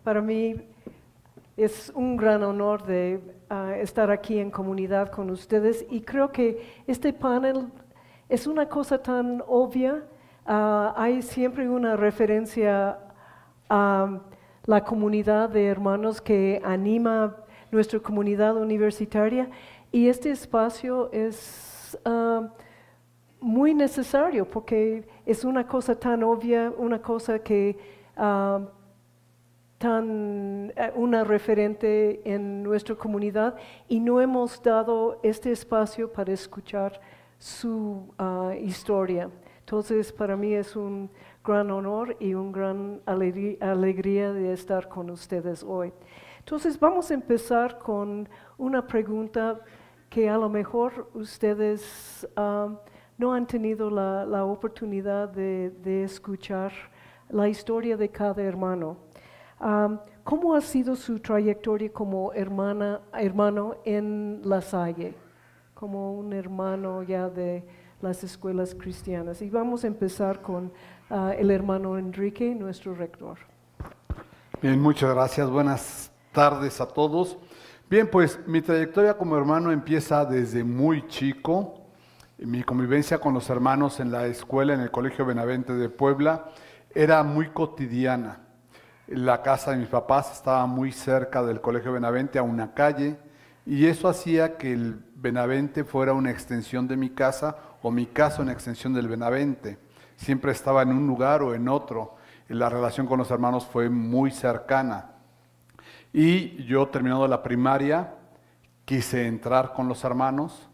Para mí es un gran honor de estar aquí en comunidad con ustedes y creo que este panel es una cosa tan obvia. Hay siempre una referencia a la comunidad de hermanos que anima nuestra comunidad universitaria y este espacio es muy necesario porque es una cosa tan obvia, una cosa que una referente en nuestra comunidad y no hemos dado este espacio para escuchar su historia. Entonces, para mí es un gran honor y una gran alegría de estar con ustedes hoy. Entonces, vamos a empezar con una pregunta que a lo mejor ustedes no han tenido la oportunidad de escuchar la historia de cada hermano. ¿Cómo ha sido su trayectoria como hermano en La Salle? Como un hermano ya de las escuelas cristianas. Y vamos a empezar con el hermano Enrique, nuestro rector. Bien, muchas gracias. Buenas tardes a todos. Bien, pues mi trayectoria como hermano empieza desde muy chico. Mi convivencia con los hermanos en la escuela, en el Colegio Benavente de Puebla, era muy cotidiana. La casa de mis papás estaba muy cerca del Colegio Benavente, a una calle, y eso hacía que el Benavente fuera una extensión de mi casa o mi casa una extensión del Benavente. Siempre estaba en un lugar o en otro. La relación con los hermanos fue muy cercana. Y yo, terminando la primaria, quise entrar con los hermanos.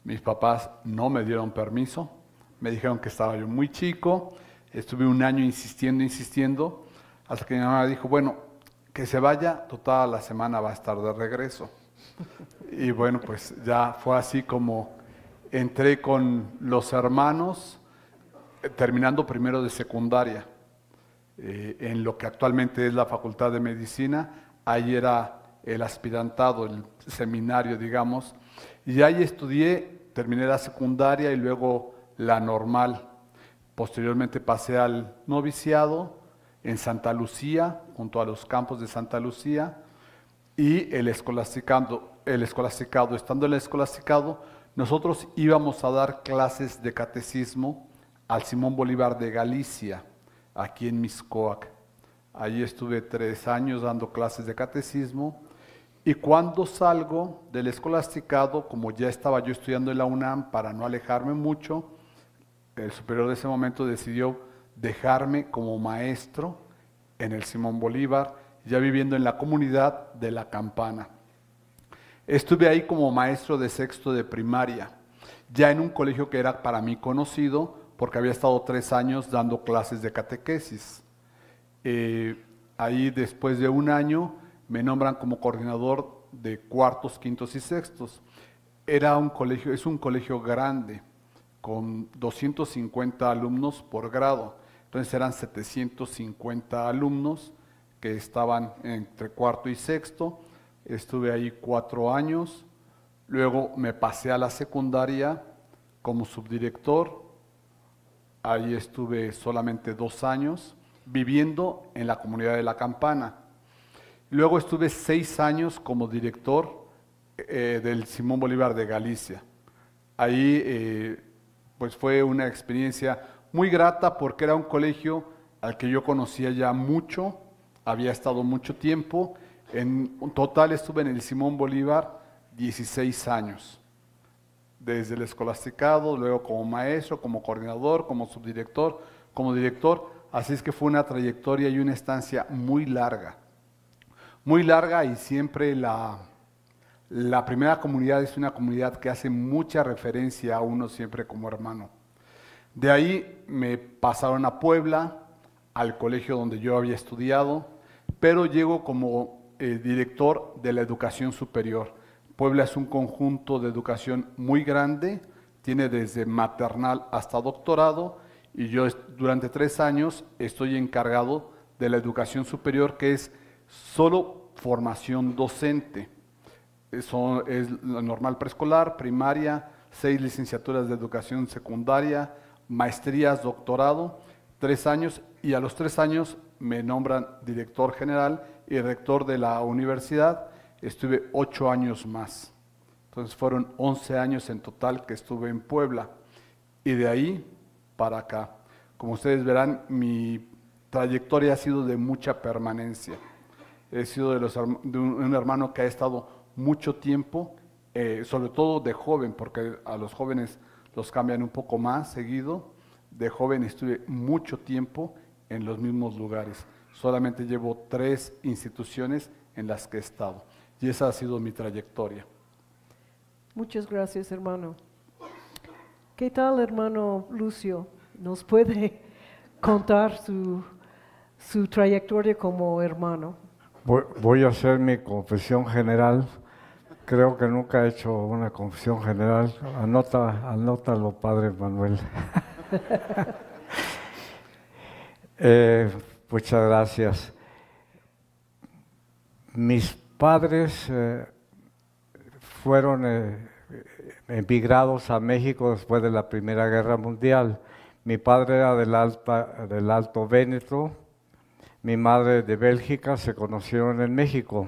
Mis papás no me dieron permiso. Me dijeron que estaba yo muy chico. Estuve un año insistiendo, hasta que mi mamá dijo, bueno, que se vaya, toda la semana va a estar de regreso. Y bueno, pues ya fue así como entré con los hermanos, terminando primero de secundaria, en lo que actualmente es la Facultad de Medicina. Ahí era el aspirantado, el seminario, digamos, y ahí estudié, terminé la secundaria y luego la normal. Posteriormente pasé al noviciado en Santa Lucía, junto a los campos de Santa Lucía, y el escolasticado. Estando en el escolasticado, nosotros íbamos a dar clases de catecismo al Simón Bolívar de Galicia, aquí en Mixcoac. Allí estuve 3 años dando clases de catecismo, y cuando salgo del escolasticado, como ya estaba yo estudiando en la UNAM, para no alejarme mucho, el superior de ese momento decidió dejarme como maestro en el Simón Bolívar, ya viviendo en la comunidad de La Campana. Estuve ahí como maestro de sexto de primaria, ya en un colegio que era para mí conocido, porque había estado 3 años dando clases de catequesis. Ahí, después de un año, me nombran como coordinador de cuartos, quintos y sextos. Es un colegio grande, con 250 alumnos por grado. Entonces eran 750 alumnos que estaban entre cuarto y sexto. Estuve ahí 4 años. Luego me pasé a la secundaria como subdirector. Ahí estuve solamente 2 años, viviendo en la comunidad de La Campana. Luego estuve 6 años como director del Simón Bolívar de Galicia. Ahí pues fue una experiencia muy grata porque era un colegio al que yo conocía ya mucho, había estado mucho tiempo. En total estuve en el Simón Bolívar 16 años, desde el escolasticado, luego como maestro, como coordinador, como subdirector, como director. Así es que fue una trayectoria y una estancia muy larga, y siempre la primera comunidad es una comunidad que hace mucha referencia a uno siempre como hermano. De ahí me pasaron a Puebla, al colegio donde yo había estudiado, pero llego como director de la educación superior. Puebla es un conjunto de educación muy grande, tiene desde maternal hasta doctorado, y yo durante 3 años estoy encargado de la educación superior, que es solo formación docente. Eso es la normal preescolar, primaria, 6 licenciaturas de educación secundaria, maestrías, doctorado, 3 años, y a los 3 años me nombran director general y rector de la universidad, estuve 8 años más. Entonces fueron 11 años en total que estuve en Puebla. Y de ahí para acá. Como ustedes verán, mi trayectoria ha sido de mucha permanencia. He sido de un hermano que ha estado mucho tiempo, sobre todo de joven, porque a los jóvenes los cambian un poco más seguido. De joven estuve mucho tiempo en los mismos lugares. Solamente llevo 3 instituciones en las que he estado. Y esa ha sido mi trayectoria. Muchas gracias, hermano. ¿Qué tal, hermano Lucio? ¿Nos puede contar su trayectoria como hermano? Voy a hacer mi confesión general. Creo que nunca he hecho una confesión general. Anótalo, Padre Manuel. Muchas gracias. Mis padres fueron emigrados a México después de la Primera Guerra Mundial. Mi padre era del Alto Véneto, mi madre de Bélgica, se conocieron en México.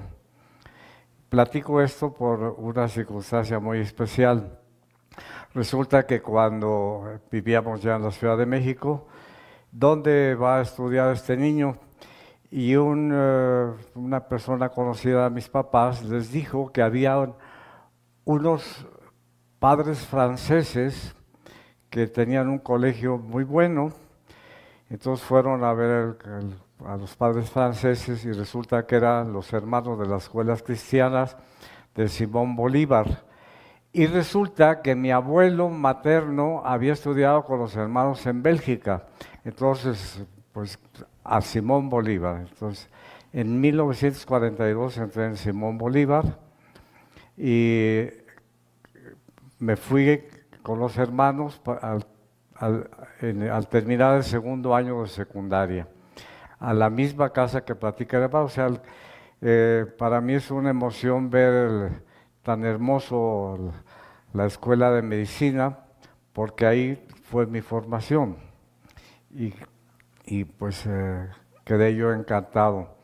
Platico esto por una circunstancia muy especial. Resulta que cuando vivíamos ya en la Ciudad de México, ¿dónde va a estudiar este niño? Y una persona conocida de mis papás les dijo que había unos padres franceses que tenían un colegio muy bueno. Entonces fueron a ver a los padres franceses y resulta que eran los hermanos de las escuelas cristianas de Simón Bolívar. Y resulta que mi abuelo materno había estudiado con los hermanos en Bélgica. Entonces, pues a Simón Bolívar. Entonces, en 1942 entré en Simón Bolívar y me fui con los hermanos al terminar el segundo año de secundaria, a la misma casa que platica el hermano. O sea, para mí es una emoción ver tan hermoso la escuela de medicina, porque ahí fue mi formación y pues quedé yo encantado.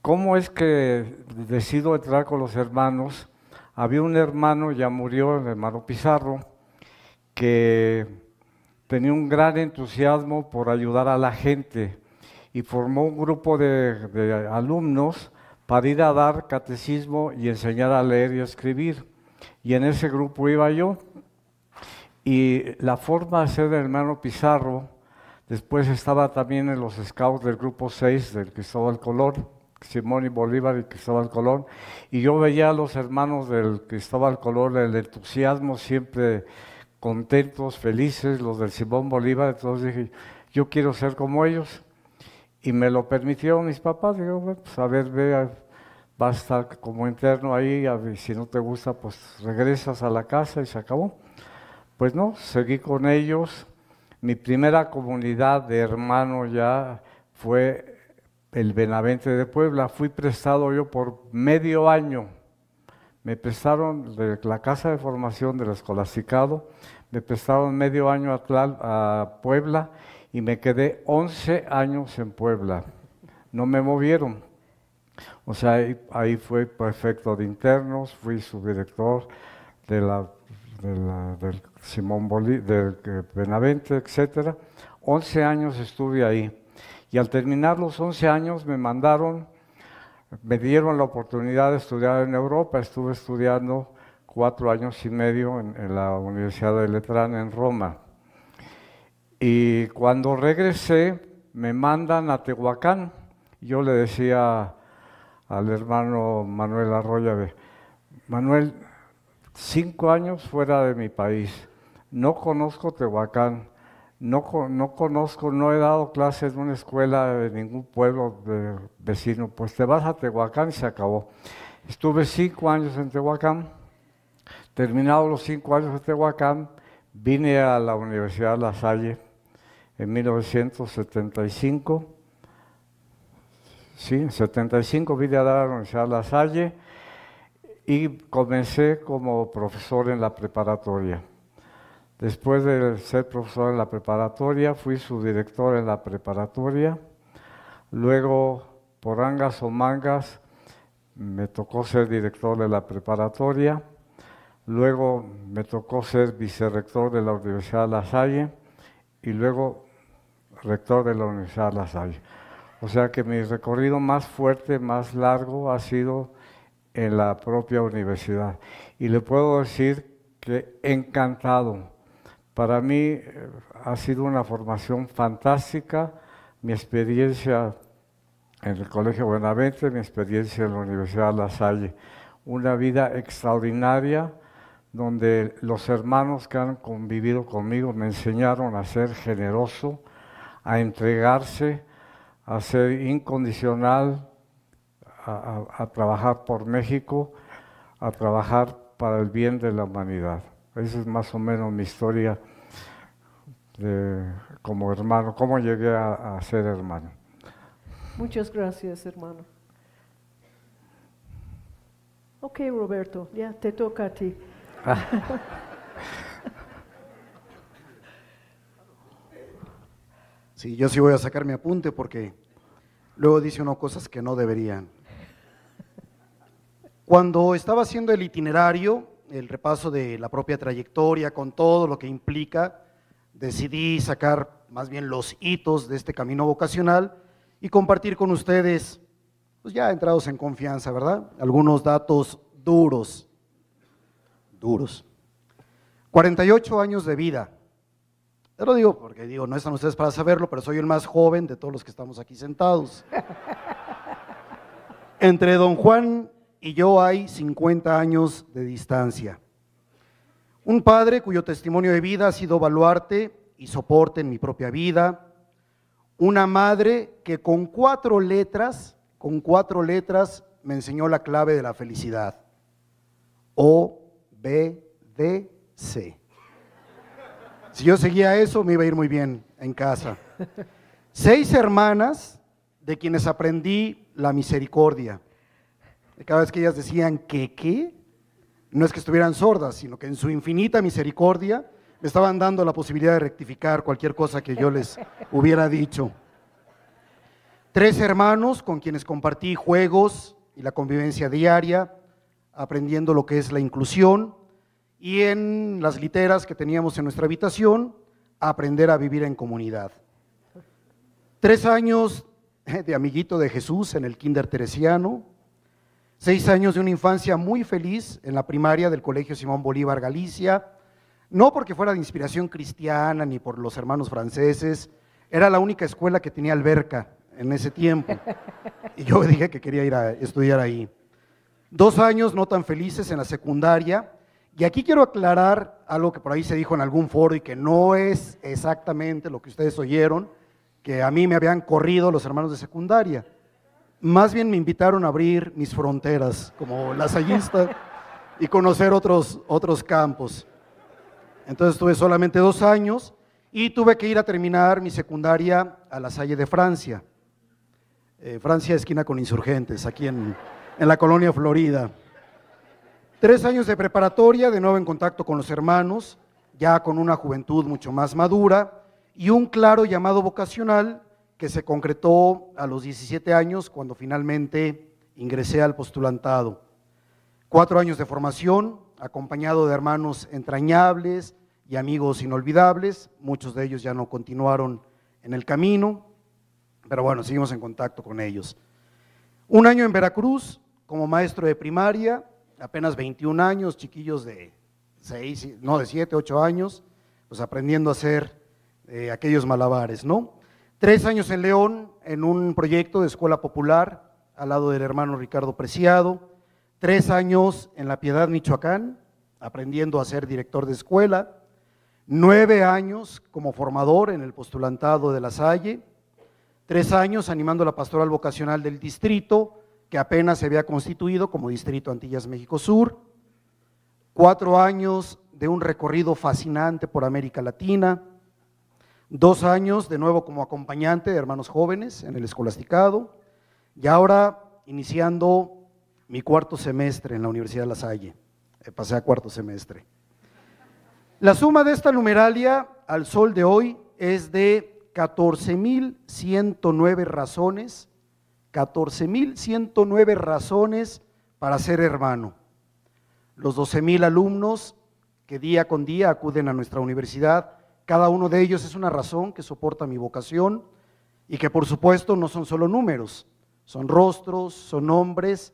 ¿Cómo es que decido entrar con los hermanos? Había un hermano, ya murió, el hermano Pizarro, que tenía un gran entusiasmo por ayudar a la gente y formó un grupo de alumnos para ir a dar catecismo y enseñar a leer y a escribir. Y en ese grupo iba yo. Y la forma de ser del hermano Pizarro, después estaba también en los scouts del grupo 6 del Cristóbal Colón, Simón y Bolívar y Cristóbal Colón, y yo veía a los hermanos del Cristóbal Colón, el entusiasmo, siempre contentos, felices, los del Simón Bolívar. Entonces dije, yo quiero ser como ellos, y me lo permitieron mis papás. Digo, bueno, pues a ver, ve, vas a estar como interno ahí, a ver, si no te gusta, pues regresas a la casa y se acabó. Pues no, seguí con ellos. Mi primera comunidad de hermanos ya fue el Benavente de Puebla. Fui prestado yo por medio año. Me prestaron de la casa de formación del escolasticado, me prestaron medio año a Puebla y me quedé 11 años en Puebla. No me movieron. O sea, ahí fue prefecto de internos, fui subdirector del Simón Bolívar, del Benavente, etc. 11 años estuve ahí. Y al terminar los 11 años me dieron la oportunidad de estudiar en Europa. Estuve estudiando 4 años y medio en la Universidad de Letrán en Roma. Y cuando regresé, me mandan a Tehuacán. Yo le decía al hermano Manuel Arroyo, Manuel, 5 años fuera de mi país, no conozco Tehuacán, no conozco, no he dado clases en una escuela de ningún pueblo vecino, pues te vas a Tehuacán y se acabó. Estuve 5 años en Tehuacán. Terminados los 5 años en Tehuacán, vine a la Universidad La Salle en 1975. Sí, en 75 vine a dar a la Universidad La Salle y comencé como profesor en la preparatoria. Después de ser profesor en la preparatoria, fui subdirector en la preparatoria. Luego, por angas o mangas, me tocó ser director de la preparatoria, luego me tocó ser vicerrector de la Universidad de La Salle y luego rector de la Universidad de La Salle. O sea que mi recorrido más fuerte, más largo, ha sido en la propia universidad. Y le puedo decir que encantado. Para mí ha sido una formación fantástica, mi experiencia en el Colegio Buenavente, mi experiencia en la Universidad de La Salle. Una vida extraordinaria donde los hermanos que han convivido conmigo me enseñaron a ser generoso, a entregarse, a ser incondicional, a trabajar por México, a trabajar para el bien de la humanidad. Esa es más o menos mi historia como hermano, cómo llegué a ser hermano. Muchas gracias, hermano. Ok, Roberto, ya te toca a ti. Sí, yo sí voy a sacar mi apunte porque luego dice uno cosas que no deberían. Cuando estaba haciendo el itinerario, el repaso de la propia trayectoria con todo lo que implica, decidí sacar más bien los hitos de este camino vocacional y compartir con ustedes, pues ya entrados en confianza, ¿verdad? Algunos datos duros. 48 años de vida. Te lo digo porque no están ustedes para saberlo, pero soy el más joven de todos los que estamos aquí sentados. Entre don Juan y yo hay 50 años de distancia. Un padre cuyo testimonio de vida ha sido baluarte y soporte en mi propia vida. Una madre que con cuatro letras me enseñó la clave de la felicidad. OBDC. Si yo seguía eso, me iba a ir muy bien en casa. 6 hermanas de quienes aprendí la misericordia. Cada vez que ellas decían que ¿qué? No es que estuvieran sordas, sino que en su infinita misericordia me estaban dando la posibilidad de rectificar cualquier cosa que yo les hubiera dicho. 3 hermanos con quienes compartí juegos y la convivencia diaria, aprendiendo lo que es la inclusión, y en las literas que teníamos en nuestra habitación, aprender a vivir en comunidad. 3 años de amiguito de Jesús en el kinder teresiano, 6 años de una infancia muy feliz en la primaria del Colegio Simón Bolívar Galicia, no porque fuera de inspiración cristiana ni por los hermanos franceses, era la única escuela que tenía alberca en ese tiempo, y yo dije que quería ir a estudiar ahí. 2 años no tan felices en la secundaria, y aquí quiero aclarar algo que por ahí se dijo en algún foro y que no es exactamente lo que ustedes oyeron, que a mí me habían corrido los hermanos de secundaria. Más bien me invitaron a abrir mis fronteras como lasallista y conocer otros campos. Entonces tuve solamente 2 años y tuve que ir a terminar mi secundaria a La Salle de Francia. Francia esquina con Insurgentes, aquí en la colonia Florida. 3 años de preparatoria, de nuevo en contacto con los hermanos, ya con una juventud mucho más madura y un claro llamado vocacional que se concretó a los 17 años cuando finalmente ingresé al postulantado. 4 años de formación, acompañado de hermanos entrañables y amigos inolvidables, muchos de ellos ya no continuaron en el camino, pero bueno, seguimos en contacto con ellos. 1 año en Veracruz como maestro de primaria, apenas 21 años, chiquillos de 7, 8 años, pues aprendiendo a hacer aquellos malabares, ¿no? 3 años en León, en un proyecto de escuela popular, al lado del hermano Ricardo Preciado. 3 años en La Piedad, Michoacán, aprendiendo a ser director de escuela. 9 años como formador en el postulantado de La Salle. 3 años animando la pastoral vocacional del distrito, que apenas se había constituido como Distrito Antillas México Sur. 4 años de un recorrido fascinante por América Latina. 2 años de nuevo como acompañante de hermanos jóvenes en el escolasticado. Y ahora iniciando mi 4º semestre en la Universidad de La Salle. Pasé a 4º semestre. La suma de esta numeralia al sol de hoy es de 14,109 razones, 14,109 razones para ser hermano. Los 12,000 alumnos que día con día acuden a nuestra universidad, cada uno de ellos es una razón que soporta mi vocación y que por supuesto no son solo números, son rostros, son nombres,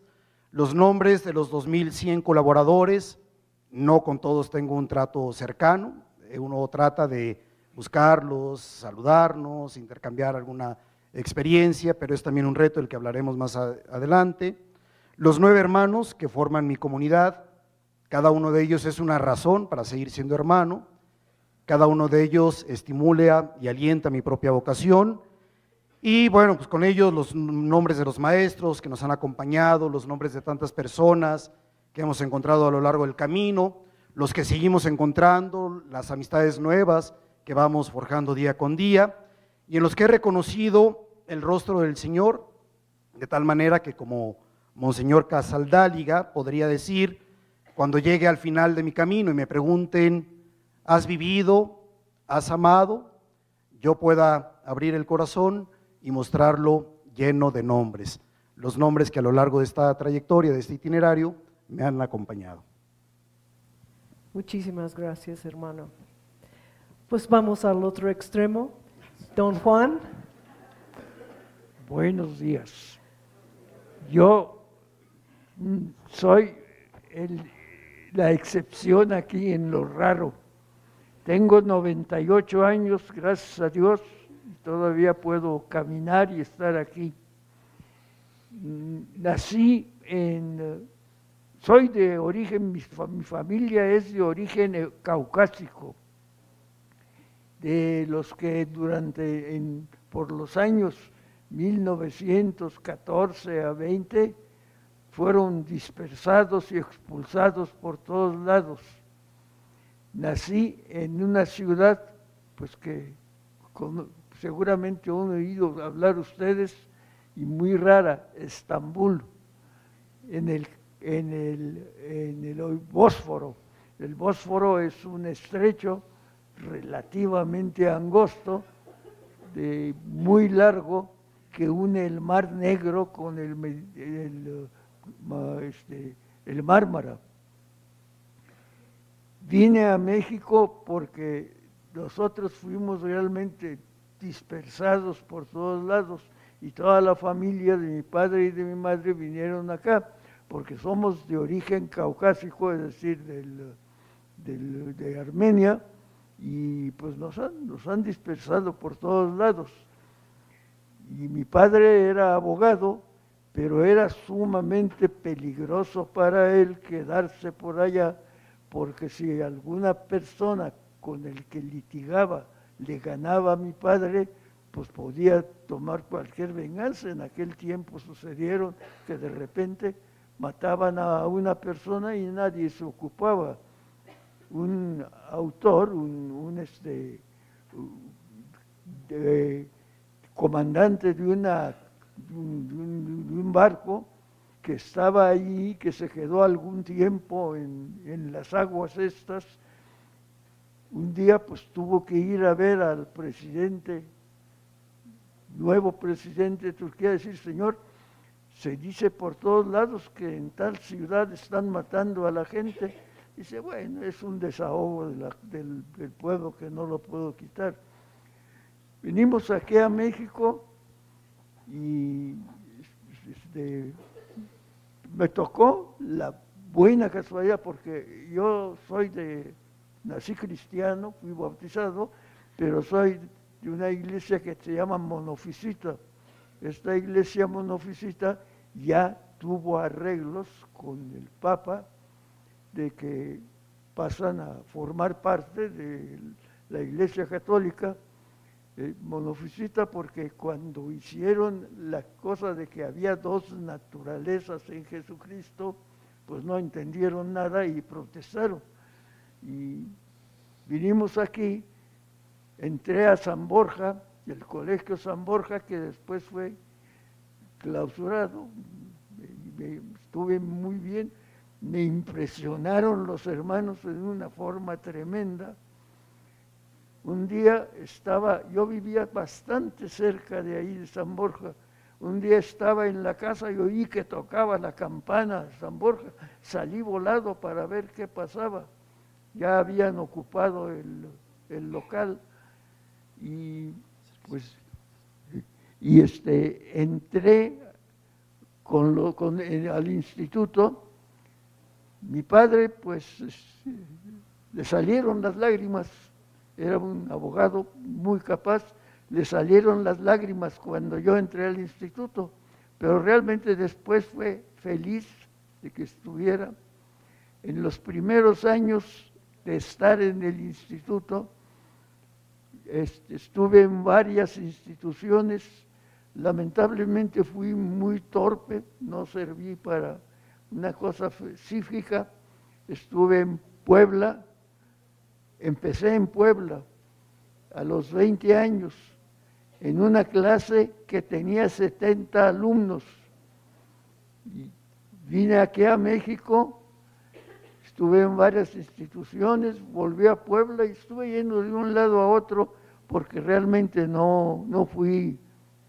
los nombres de los 2,100 colaboradores. No con todos tengo un trato cercano, uno trata de buscarlos, saludarnos, intercambiar alguna experiencia, pero es también un reto del que hablaremos más adelante. Los 9 hermanos que forman mi comunidad, cada uno de ellos es una razón para seguir siendo hermano, cada uno de ellos estimula y alienta mi propia vocación. Y bueno, pues con ellos los nombres de los maestros que nos han acompañado, los nombres de tantas personas que hemos encontrado a lo largo del camino, los que seguimos encontrando, las amistades nuevas que vamos forjando día con día, y en los que he reconocido el rostro del Señor, de tal manera que como Monseñor Casaldáliga podría decir, cuando llegue al final de mi camino y me pregunten, ¿has vivido? ¿Has amado? Yo pueda abrir el corazón y mostrarlo lleno de nombres, los nombres que a lo largo de esta trayectoria, de este itinerario, me han acompañado. Muchísimas gracias, hermano. Pues vamos al otro extremo. Don Juan. Buenos días. Yo soy la excepción aquí en lo raro. Tengo 98 años, gracias a Dios, y todavía puedo caminar y estar aquí. Nací soy de origen, mi familia es de origen caucásico, de los que por los años 1914 a 20 fueron dispersados y expulsados por todos lados. Nací en una ciudad, pues que seguramente han oído hablar ustedes, y muy rara, Estambul, en el Bósforo. El Bósforo es un estrecho relativamente angosto, muy largo, que une el Mar Negro con el Mármara. Vine a México porque nosotros fuimos realmente dispersados por todos lados y toda la familia de mi padre y de mi madre vinieron acá porque somos de origen caucásico, es decir, de Armenia, y pues nos han dispersado por todos lados. Y mi padre era abogado, pero era sumamente peligroso para él quedarse por allá, porque si alguna persona con el que litigaba le ganaba a mi padre, pues podía tomar cualquier venganza. En aquel tiempo sucedieron que de repente mataban a una persona y nadie se ocupaba. Un autor, comandante de un barco que estaba allí, que se quedó algún tiempo en las aguas estas, un día pues tuvo que ir a ver al nuevo presidente de Turquía, decir, señor, se dice por todos lados que en tal ciudad están matando a la gente. Dice, bueno, es un desahogo del pueblo que no lo puedo quitar. Venimos aquí a México y me tocó la buena casualidad, porque yo nací cristiano, fui bautizado, pero soy de una iglesia que se llama monofisita. Esta iglesia monofisita ya tuvo arreglos con el Papa de que pasan a formar parte de la Iglesia Católica monofisita, porque cuando hicieron la cosa de que había dos naturalezas en Jesucristo, pues no entendieron nada y protestaron. Y vinimos aquí, entré a San Borja, el colegio San Borja, que después fue clausurado, estuve muy bien. Me impresionaron los hermanos de una forma tremenda. Un día yo vivía bastante cerca de ahí, de San Borja. un día estaba en la casa y oí que tocaba la campana San Borja. Salí volado para ver qué pasaba. Ya habían ocupado el local y pues entré al instituto. Mi padre pues le salieron las lágrimas, era un abogado muy capaz, le salieron las lágrimas cuando yo entré al instituto, pero realmente después fue feliz de que estuviera. En los primeros años de estar en el instituto, estuve en varias instituciones. Lamentablemente fui muy torpe, no serví para una cosa específica. Estuve en Puebla, empecé en Puebla a los 20 años, en una clase que tenía 70 alumnos. Y vine aquí a México, estuve en varias instituciones, volví a Puebla y estuve yendo de un lado a otro porque realmente no fui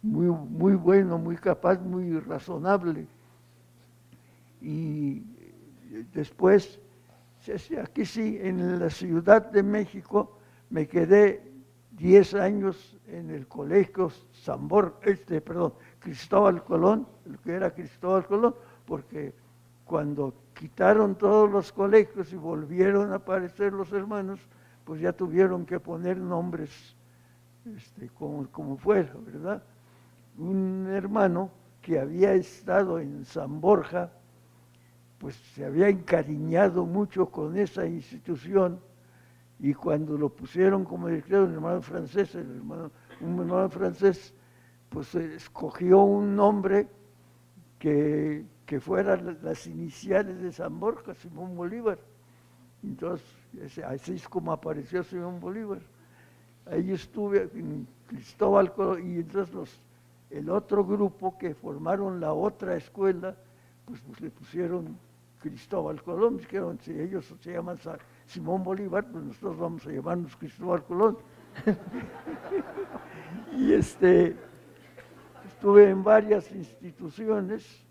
muy bueno, muy capaz, muy razonable. Y después, aquí sí, en la Ciudad de México, me quedé 10 años en el colegio Cristóbal Colón, el que era Cristóbal Colón, porque cuando quitaron todos los colegios y volvieron a aparecer los hermanos, pues ya tuvieron que poner nombres como fuera, ¿verdad? Un hermano que había estado en San Borja, pues se había encariñado mucho con esa institución, y cuando lo pusieron como director, un hermano francés, pues escogió un nombre que fueran las iniciales de San Borja, Simón Bolívar. Entonces, así es como apareció Simón Bolívar. Ahí estuve en Cristóbal Colón, y entonces el otro grupo que formaron la otra escuela, pues le pusieron Cristóbal Colón. Dijeron, si ellos se llaman Simón Bolívar, pues nosotros vamos a llamarnos Cristóbal Colón. Y estuve en varias instituciones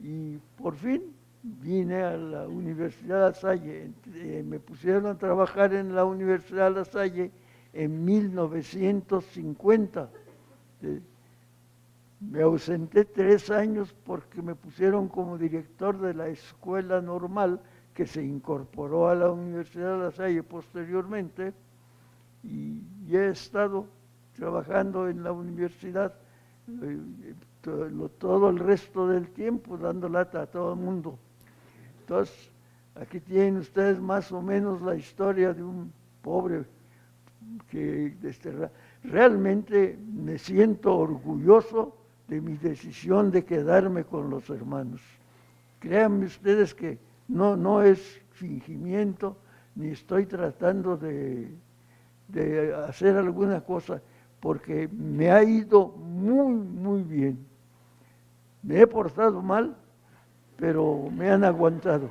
y por fin vine a la Universidad La Salle. Me pusieron a trabajar en la Universidad La Salle en 1950. Me ausenté 3 años porque me pusieron como director de la escuela normal que se incorporó a la Universidad de La Salle posteriormente, y he estado trabajando en la universidad todo el resto del tiempo, dando lata a todo el mundo. Entonces, aquí tienen ustedes más o menos la historia de un pobre que realmente me siento orgulloso de mi decisión de quedarme con los hermanos. Créanme ustedes que no es fingimiento, ni estoy tratando de hacer alguna cosa, porque me ha ido muy bien. Me he portado mal, pero me han aguantado.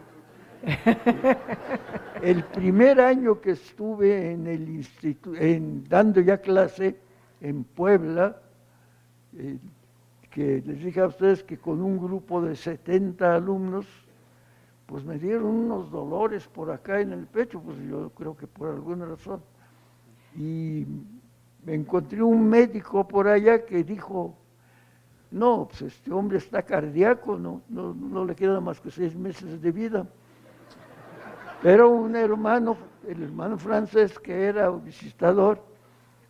El primer año que estuve en el instituto, dando ya clase en Puebla, que les dije a ustedes que con un grupo de 70 alumnos, pues me dieron unos dolores por acá en el pecho, pues yo creo que por alguna razón. Y me encontré un médico por allá que dijo, no, pues este hombre está cardíaco, no le quedan más que 6 meses de vida. Pero un hermano, el hermano francés que era visitador,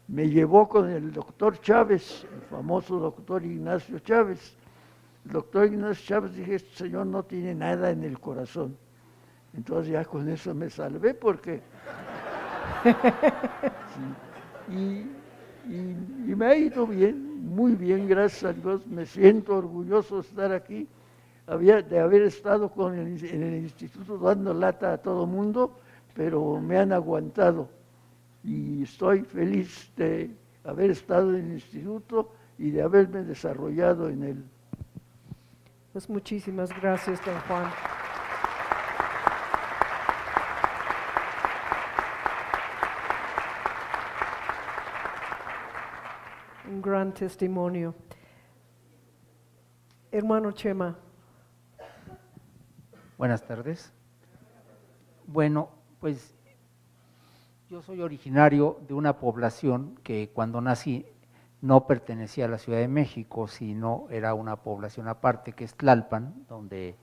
me llevó con el doctor Chávez, el famoso doctor Ignacio Chávez. El doctor Ignacio Chávez, dije, este señor no tiene nada en el corazón. Entonces ya con eso me salvé porque... Sí, y me ha ido bien, muy bien, gracias a Dios. Me siento orgulloso de estar aquí, de haber estado en el instituto dando lata a todo mundo, pero me han aguantado. Y estoy feliz de haber estado en el instituto y de haberme desarrollado en él. Pues muchísimas gracias, don Juan. Un gran testimonio. Hermano Chema. Buenas tardes. Bueno, pues yo soy originario de una población que cuando nací no pertenecía a la Ciudad de México, sino era una población aparte, que es Tlalpan, donde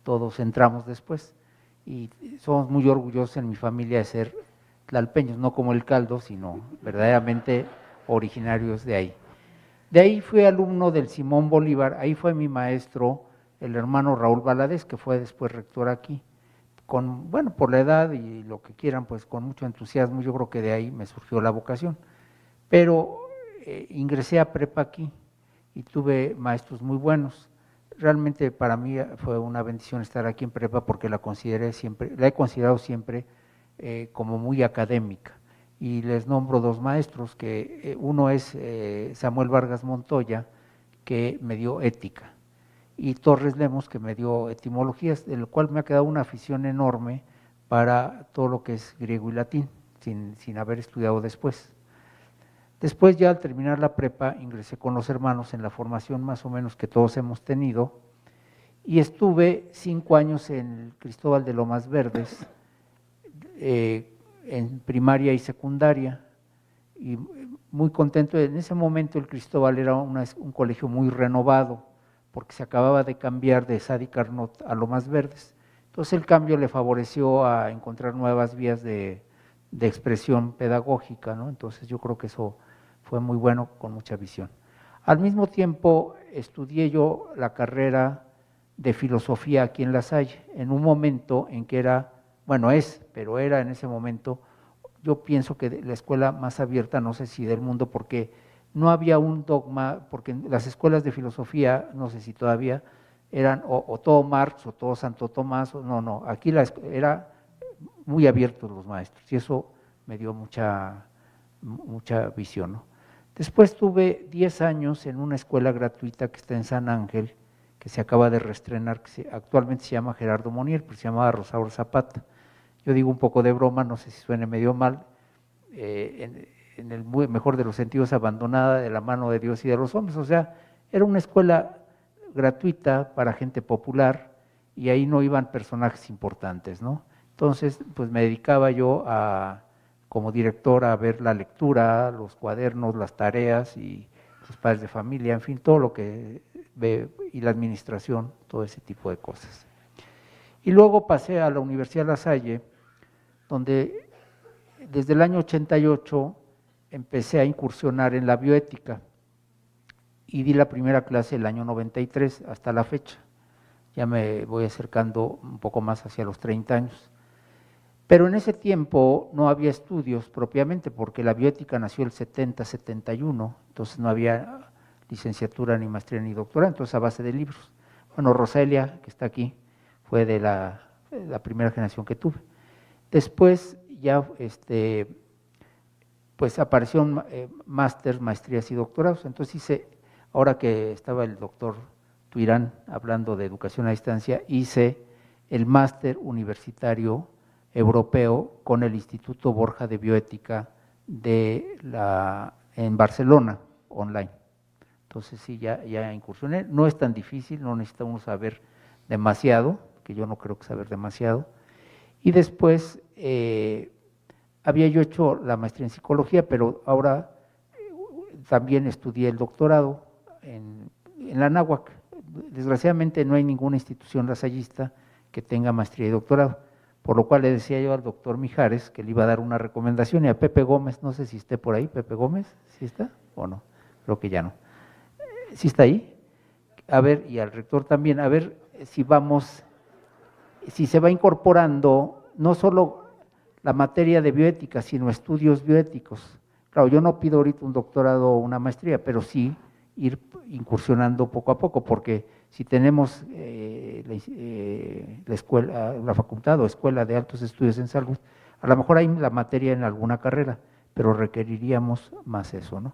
todos entramos después. Y somos muy orgullosos en mi familia de ser tlalpeños, no como el caldo, sino verdaderamente originarios de ahí. De ahí fui alumno del Simón Bolívar, ahí fue mi maestro, el hermano Raúl Valadez, que fue después rector aquí. Bueno, por la edad y lo que quieran, pues con mucho entusiasmo, yo creo que de ahí me surgió la vocación. Pero ingresé a prepa aquí y tuve maestros muy buenos. Realmente para mí fue una bendición estar aquí en prepa porque la he considerado siempre como muy académica. Y les nombro dos maestros, que uno es Samuel Vargas Montoya, que me dio ética, y Torres Lemos, que me dio etimologías, del cual me ha quedado una afición enorme para todo lo que es griego y latín, sin haber estudiado después. Después, ya al terminar la prepa, ingresé con los hermanos en la formación más o menos que todos hemos tenido, y estuve 5 años en Cristóbal de Lomas Verdes, en primaria y secundaria, y muy contento. En ese momento el Cristóbal era un colegio muy renovado, porque se acababa de cambiar de Sadi Carnot a Lomas Verdes. Entonces el cambio le favoreció a encontrar nuevas vías de expresión pedagógica, ¿no? Entonces yo creo que eso fue muy bueno, con mucha visión. Al mismo tiempo estudié yo la carrera de filosofía aquí en La Salle, en un momento en que era, bueno pero era en ese momento, yo pienso que la escuela más abierta, no sé si del mundo, porque no había un dogma, porque las escuelas de filosofía, no sé si todavía, eran o todo Marx o todo Santo Tomás, no, aquí era muy abiertos los maestros, y eso me dio mucha visión, ¿no? Después tuve 10 años en una escuela gratuita que está en San Ángel, que se acaba de reestrenar, que actualmente se llama Gerardo Monier, pero se llamaba Rosauro Zapata. Yo digo un poco de broma, no sé si suene medio mal, en el mejor de los sentidos, abandonada de la mano de Dios y de los hombres. O sea, era una escuela gratuita para gente popular, y ahí no iban personajes importantes, ¿no? Entonces, pues me dedicaba yo como director, a ver la lectura, los cuadernos, las tareas y los padres de familia, en fin, todo lo que ve, y la administración, todo ese tipo de cosas. Y luego pasé a la Universidad La Salle, donde desde el año 88 empecé a incursionar en la bioética, y di la primera clase el año 93 hasta la fecha. Ya me voy acercando un poco más hacia los 30 años. Pero en ese tiempo no había estudios propiamente, porque la bioética nació el 70-71, entonces no había licenciatura, ni maestría, ni doctorado, entonces a base de libros. Bueno, Rosalia, que está aquí, fue de la primera generación que tuve. Después ya pues aparecieron másters, maestrías y doctorados. Entonces hice, ahora que estaba el doctor Tuirán hablando de educación a distancia, hice el máster universitario europeo con el Instituto Borja de Bioética en Barcelona, online. Entonces sí, ya incursioné. No es tan difícil, no necesita uno saber demasiado, que yo no creo que saber demasiado. Y después había yo hecho la maestría en psicología, pero ahora también estudié el doctorado en la Anáhuac. Desgraciadamente no hay ninguna institución lasallista que tenga maestría y doctorado, por lo cual le decía yo al doctor Mijares que le iba a dar una recomendación, y a Pepe Gómez, no sé si esté por ahí, Pepe Gómez, ¿sí está o no? Creo que ya no. ¿Sí está ahí? A ver, y al rector también, a ver si se va incorporando no solo la materia de bioética, sino estudios bioéticos. Claro, yo no pido ahorita un doctorado o una maestría, pero sí ir incursionando poco a poco, porque si tenemos la facultad o escuela de altos estudios en salud, a lo mejor hay la materia en alguna carrera, pero requeriríamos más eso, ¿no?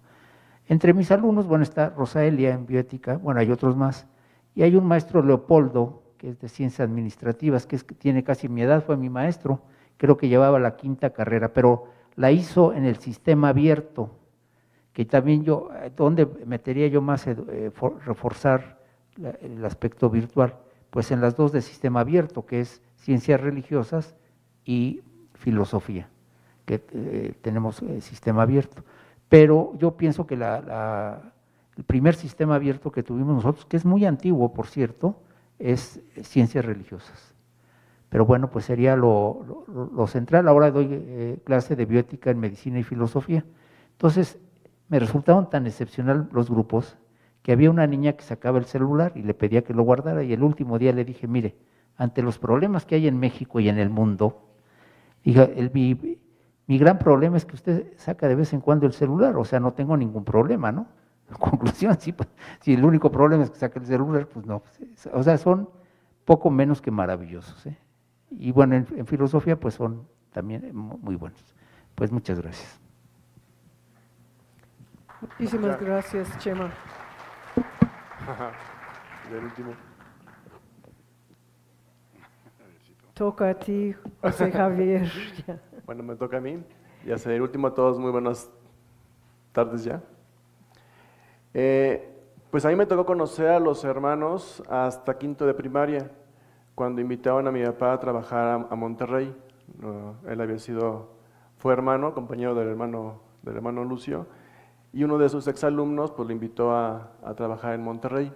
Entre mis alumnos, bueno, está Rosaelia en bioética, bueno, hay otros más, y hay un maestro Leopoldo, que es de ciencias administrativas, que tiene casi mi edad, fue mi maestro, creo que llevaba la 5ª carrera, pero la hizo en el sistema abierto, que también yo, ¿dónde metería yo más reforzar el aspecto virtual? Pues en las dos de sistema abierto, que es ciencias religiosas y filosofía, que tenemos sistema abierto. Pero yo pienso que el primer sistema abierto que tuvimos nosotros, que es muy antiguo, por cierto, es ciencias religiosas. Pero bueno, pues sería lo central. Ahora doy clase de bioética en medicina y filosofía. Entonces, me resultaron tan excepcional los grupos que había una niña que sacaba el celular y le pedía que lo guardara, y el último día le dije, mire, ante los problemas que hay en México y en el mundo, dije, mi gran problema es que usted saca de vez en cuando el celular, o sea, no tengo ningún problema, ¿no? En conclusión, sí, pues, si el único problema es que saca el celular, pues no, pues, o sea, son poco menos que maravillosos, ¿eh? Y bueno, en filosofía pues son también muy buenos. Pues muchas gracias. Muchísimas gracias, Chema. Y el último. Toca a ti, José Javier. Bueno, me toca a mí. Ya sé, el último a todos, muy buenas tardes ya. Pues a mí me tocó conocer a los hermanos hasta quinto de primaria, cuando invitaban a mi papá a trabajar a Monterrey. Él fue hermano, compañero del hermano Lucio, y uno de sus exalumnos pues lo invitó a trabajar en Monterrey.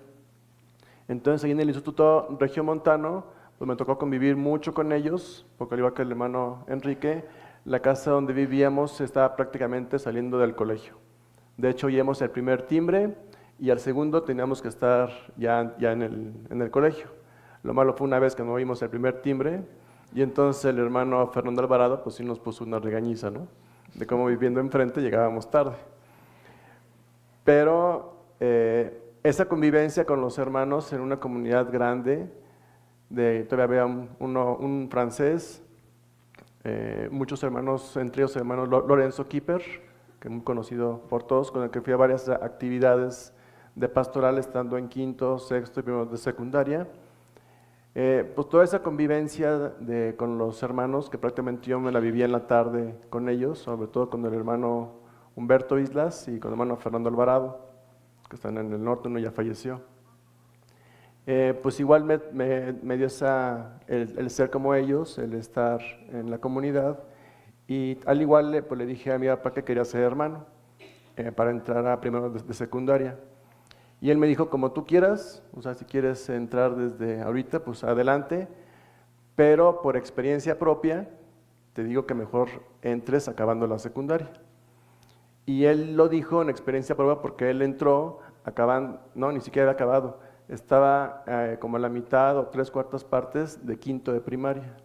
Entonces ahí en el Instituto Regiomontano pues me tocó convivir mucho con ellos, porque al igual que el hermano Enrique, la casa donde vivíamos estaba prácticamente saliendo del colegio. De hecho, oíamos el primer timbre y al segundo teníamos que estar ya en el colegio. Lo malo fue una vez que no oímos el primer timbre y entonces el hermano Fernando Alvarado pues sí nos puso una regañiza, ¿no? De cómo viviendo enfrente llegábamos tarde. Pero esa convivencia con los hermanos en una comunidad grande, todavía había un francés, muchos hermanos, entre ellos el hermano Lorenzo Kipper, que es muy conocido por todos, con el que fui a varias actividades de pastoral estando en quinto, sexto y primero de secundaria. Pues toda esa convivencia con los hermanos, que prácticamente yo me la vivía en la tarde con ellos, sobre todo con el hermano Humberto Islas y con el hermano Fernando Alvarado, que están en el norte, uno ya falleció. Pues igual me dio el ser como ellos, el estar en la comunidad, y al igual pues le dije a mi papá que quería ser hermano para entrar a primero de secundaria. Y él me dijo, como tú quieras, o sea, si quieres entrar desde ahorita, pues adelante, pero por experiencia propia, te digo que mejor entres acabando la secundaria. Y él lo dijo en experiencia propia porque él entró, no, ni siquiera había acabado, estaba como a la mitad o 3/4 partes de quinto de primaria.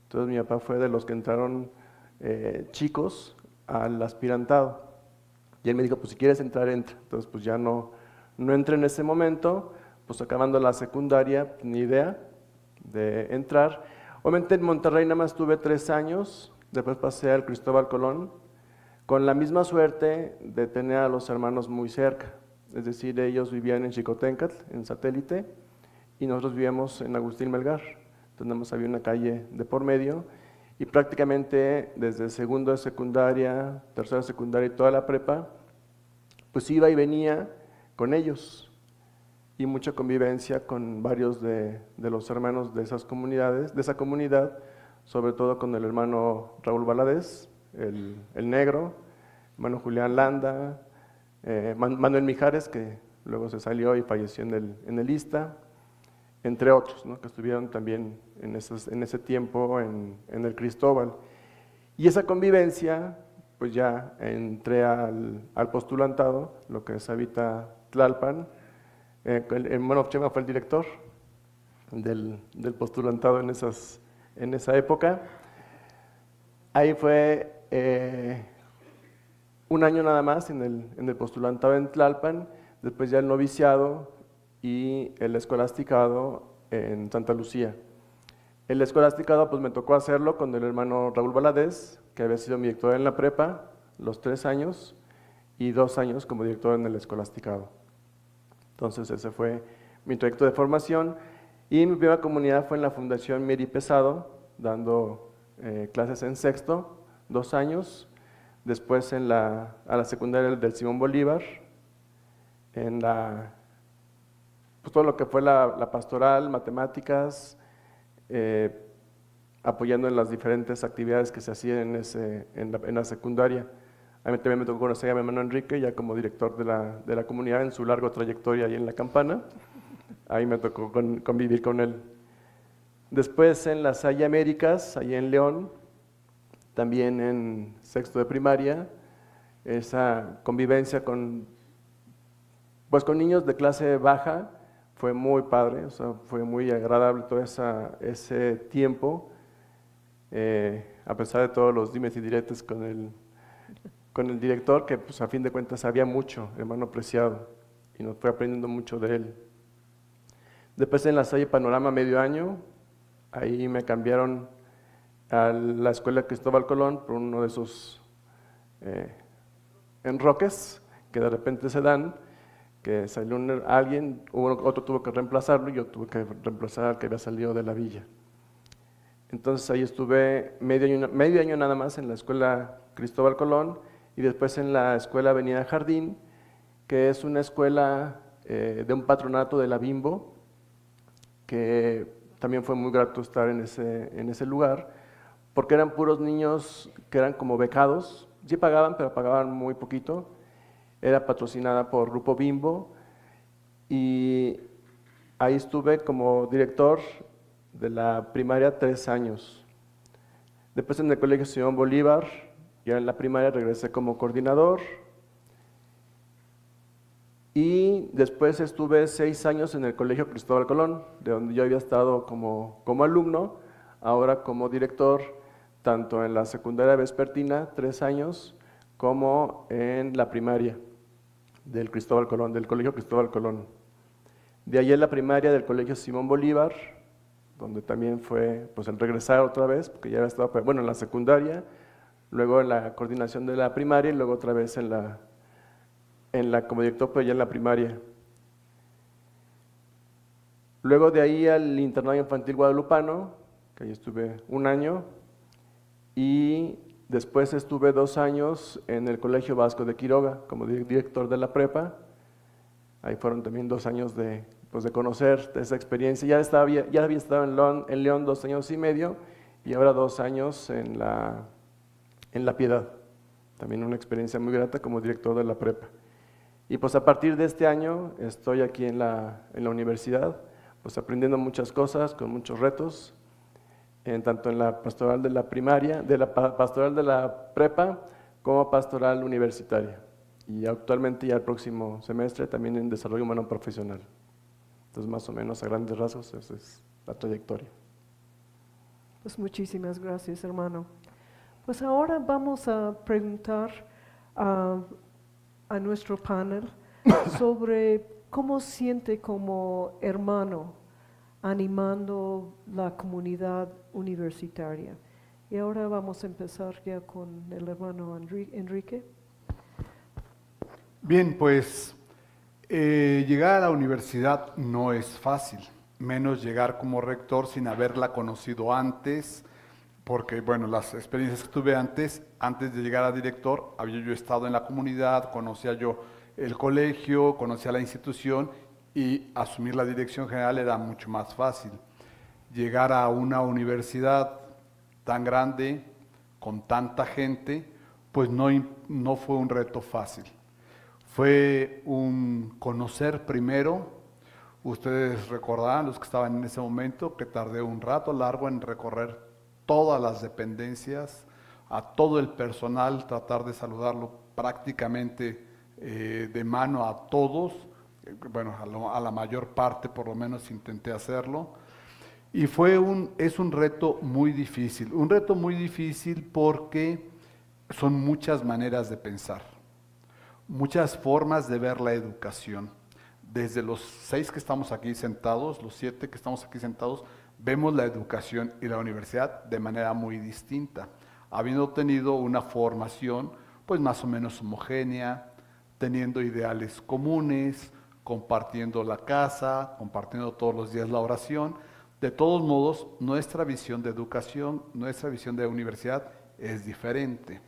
Entonces mi papá fue de los que entraron chicos al aspirantado. Y él me dijo, pues si quieres entrar, entra. Entonces pues ya no entré en ese momento, pues acabando la secundaria, ni idea de entrar. Obviamente en Monterrey nada más tuve 3 años, después pasé al Cristóbal Colón, con la misma suerte de tener a los hermanos muy cerca. Es decir, ellos vivían en Xicoténcatl, en Satélite, y nosotros vivíamos en Agustín Melgar. Entonces había una calle de por medio, y prácticamente desde segundo de secundaria, tercera de secundaria y toda la prepa, pues iba y venía con ellos, y mucha convivencia con varios de los hermanos de esas comunidades, de esa comunidad, sobre todo con el hermano Raúl Valadez, el negro, hermano Julián Landa, Manuel Mijares, que luego se salió y falleció en el ISSSTA, entre otros, ¿no?, que estuvieron también en ese tiempo en el Cristóbal. Y esa convivencia, pues ya entré al postulantado, lo que es ahorita Tlalpan. El hermano Chema fue el director del postulantado en esa época. Ahí fue un año nada más en el postulantado en Tlalpan, después ya el noviciado y el escolasticado en Santa Lucía. El escolasticado pues me tocó hacerlo con el hermano Raúl Valadez, que había sido mi director en la prepa los 3 años y 2 años como director en el escolasticado. Entonces ese fue mi trayecto de formación, y mi primera comunidad fue en la Fundación Miri Pesado, dando clases en sexto, 2 años, después a la secundaria del Simón Bolívar, en la pues, todo lo que fue la pastoral, matemáticas, apoyando en las diferentes actividades que se hacían en la secundaria. A mí también me tocó conocer a mi hermano Enrique, ya como director de la comunidad en su larga trayectoria ahí en La Campana. Ahí me tocó convivir con él. Después en la Salle Américas, ahí en León, también en sexto de primaria, esa convivencia con niños de clase baja fue muy padre, o sea, fue muy agradable todo ese tiempo, a pesar de todos los dimes y diretes con el director, que pues a fin de cuentas sabía mucho, hermano Preciado, y nos fue aprendiendo mucho de él. Después en la Salle Panorama medio año, ahí me cambiaron a la escuela Cristóbal Colón por uno de esos enroques que de repente se dan, que salió alguien, otro tuvo que reemplazarlo y yo tuve que reemplazar al que había salido de la villa. Entonces ahí estuve medio año nada más en la escuela Cristóbal Colón y después en la escuela Avenida Jardín, que es una escuela de un patronato de la Bimbo, que también fue muy grato estar en ese lugar, porque eran puros niños que eran como becados, sí pagaban, pero pagaban muy poquito. Era patrocinada por Grupo Bimbo y ahí estuve como director de la primaria 3 años. Después en el Colegio Simón Bolívar, ya en la primaria regresé como coordinador y después estuve 6 años en el Colegio Cristóbal Colón, de donde yo había estado como alumno, ahora como director, tanto en la secundaria vespertina, 3 años, como en la primaria del Cristóbal Colón, del Colegio Cristóbal Colón. De ahí en la primaria del Colegio Simón Bolívar, donde también fue pues el regresar otra vez, porque ya había estado, bueno, en la secundaria, luego en la coordinación de la primaria y luego otra vez como director, pero ya en la primaria. Luego de ahí al Internado Infantil Guadalupano, que ahí estuve 1 año, y después estuve 2 años en el Colegio Vasco de Quiroga como director de la prepa. Ahí fueron también 2 años de conocer esa experiencia. Ya había estado en León 2 años y medio y ahora 2 años en La Piedad. También una experiencia muy grata como director de la prepa. Y pues a partir de este año estoy aquí en la universidad, pues aprendiendo muchas cosas, con muchos retos, tanto en la pastoral de la primaria, pastoral de la prepa, como pastoral universitaria. Y actualmente ya el próximo semestre también en desarrollo humano profesional. Entonces más o menos a grandes rasgos esa es la trayectoria. Pues muchísimas gracias, hermano. Pues ahora vamos a preguntar a nuestro panel sobre cómo siente como hermano animando la comunidad universitaria. Y ahora vamos a empezar ya con el hermano Enrique. Bien, pues llegar a la universidad no es fácil, menos llegar como rector sin haberla conocido antes, porque bueno, las experiencias que tuve antes de llegar a director, había yo estado en la comunidad, conocía yo el colegio, conocía la institución y asumir la dirección general era mucho más fácil. Llegar a una universidad tan grande, con tanta gente, pues no fue un reto fácil. Fue un conocer primero. Ustedes recordarán, los que estaban en ese momento, que tardé un rato largo en recorrer todas las dependencias, a todo el personal, tratar de saludarlo prácticamente de mano a todos. Bueno, a la mayor parte por lo menos intenté hacerlo. Y es un reto muy difícil. Un reto muy difícil porque son muchas maneras de pensar, muchas formas de ver la educación. Desde los 6 que estamos aquí sentados, los 7 que estamos aquí sentados, vemos la educación y la universidad de manera muy distinta, habiendo tenido una formación pues más o menos homogénea, teniendo ideales comunes, compartiendo la casa, compartiendo todos los días la oración. De todos modos, nuestra visión de educación, nuestra visión de universidad es diferente.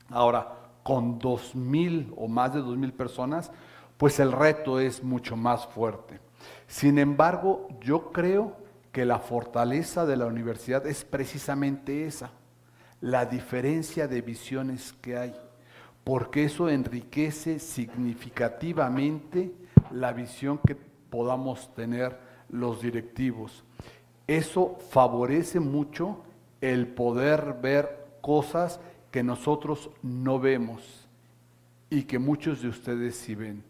Ahora, con 2,000 o más de 2,000 personas, pues el reto es mucho más fuerte. Sin embargo, yo creo que la fortaleza de la universidad es precisamente esa, la diferencia de visiones que hay, porque eso enriquece significativamente la visión que podamos tener los directivos. Eso favorece mucho el poder ver cosas que nosotros no vemos y que muchos de ustedes sí ven.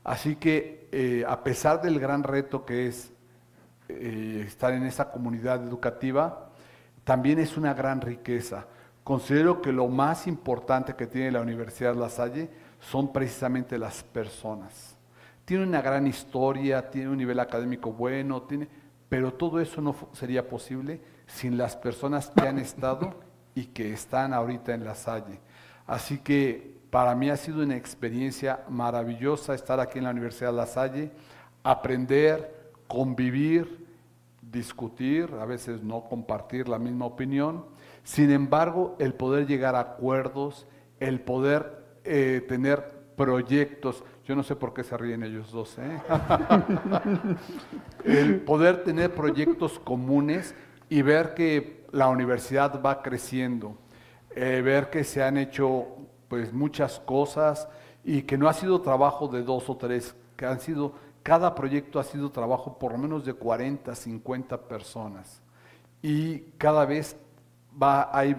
Así que a pesar del gran reto que es estar en esa comunidad educativa, también es una gran riqueza. Considero que lo más importante que tiene la Universidad La Salle son precisamente las personas. Tiene una gran historia, tiene un nivel académico bueno, pero todo eso no sería posible sin las personas que han estado y que están ahorita en La Salle. Así que para mí ha sido una experiencia maravillosa estar aquí en la Universidad La Salle, aprender, convivir, discutir, a veces no compartir la misma opinión. Sin embargo, el poder llegar a acuerdos, el poder tener proyectos, yo no sé por qué se ríen ellos dos, el poder tener proyectos comunes y ver que la universidad va creciendo, ver que se han hecho pues muchas cosas y que no ha sido trabajo de 2 o 3, que han sido, cada proyecto ha sido trabajo por lo menos de 40, 50 personas y cada vez hay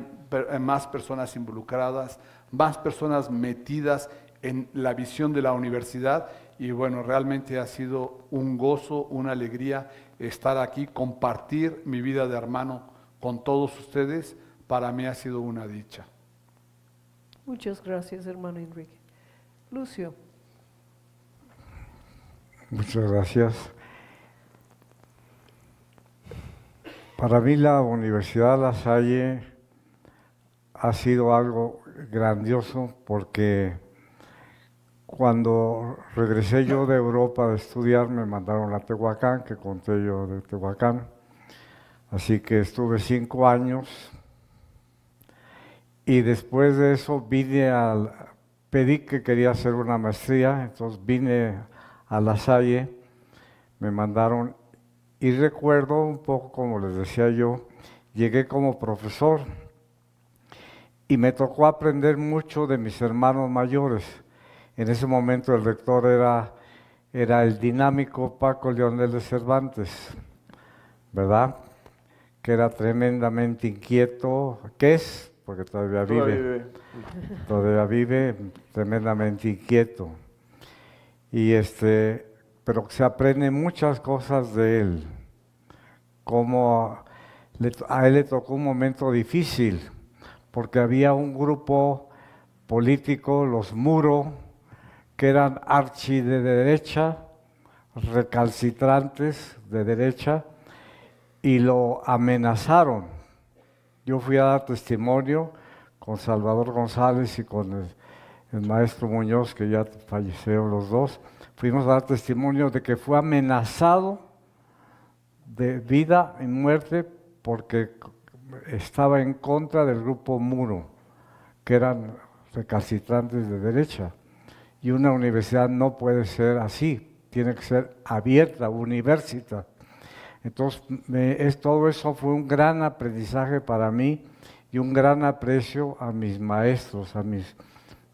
más personas involucradas, más personas metidas en la visión de la universidad y bueno, realmente ha sido un gozo, una alegría estar aquí, compartir mi vida de hermano con todos ustedes, para mí ha sido una dicha. Muchas gracias, hermano Enrique. Lucio. Muchas gracias. Para mí la Universidad La Salle ha sido algo grandioso porque cuando regresé yo de Europa de estudiar me mandaron a Tehuacán, que conté yo de Tehuacán. Así que estuve 5 años y después de eso pedí que quería hacer una maestría, entonces vine a La Salle, me mandaron y recuerdo un poco como les decía yo, llegué como profesor y me tocó aprender mucho de mis hermanos mayores. En ese momento el rector era el dinámico Paco Leonel de Cervantes, ¿verdad? Que era tremendamente inquieto, que es, porque todavía vive, tremendamente inquieto. Y pero se aprende muchas cosas de él, como a él le tocó un momento difícil, porque había un grupo político, los Muro, que eran archi de derecha, recalcitrantes de derecha, y lo amenazaron. Yo fui a dar testimonio con Salvador González y con el maestro Muñoz, que ya fallecieron los dos. Fuimos a dar testimonio de que fue amenazado de vida y muerte porque estaba en contra del grupo Muro, que eran recalcitrantes de derecha. Y una universidad no puede ser así, tiene que ser abierta, universita. Entonces, todo eso fue un gran aprendizaje para mí y un gran aprecio a mis maestros, a mis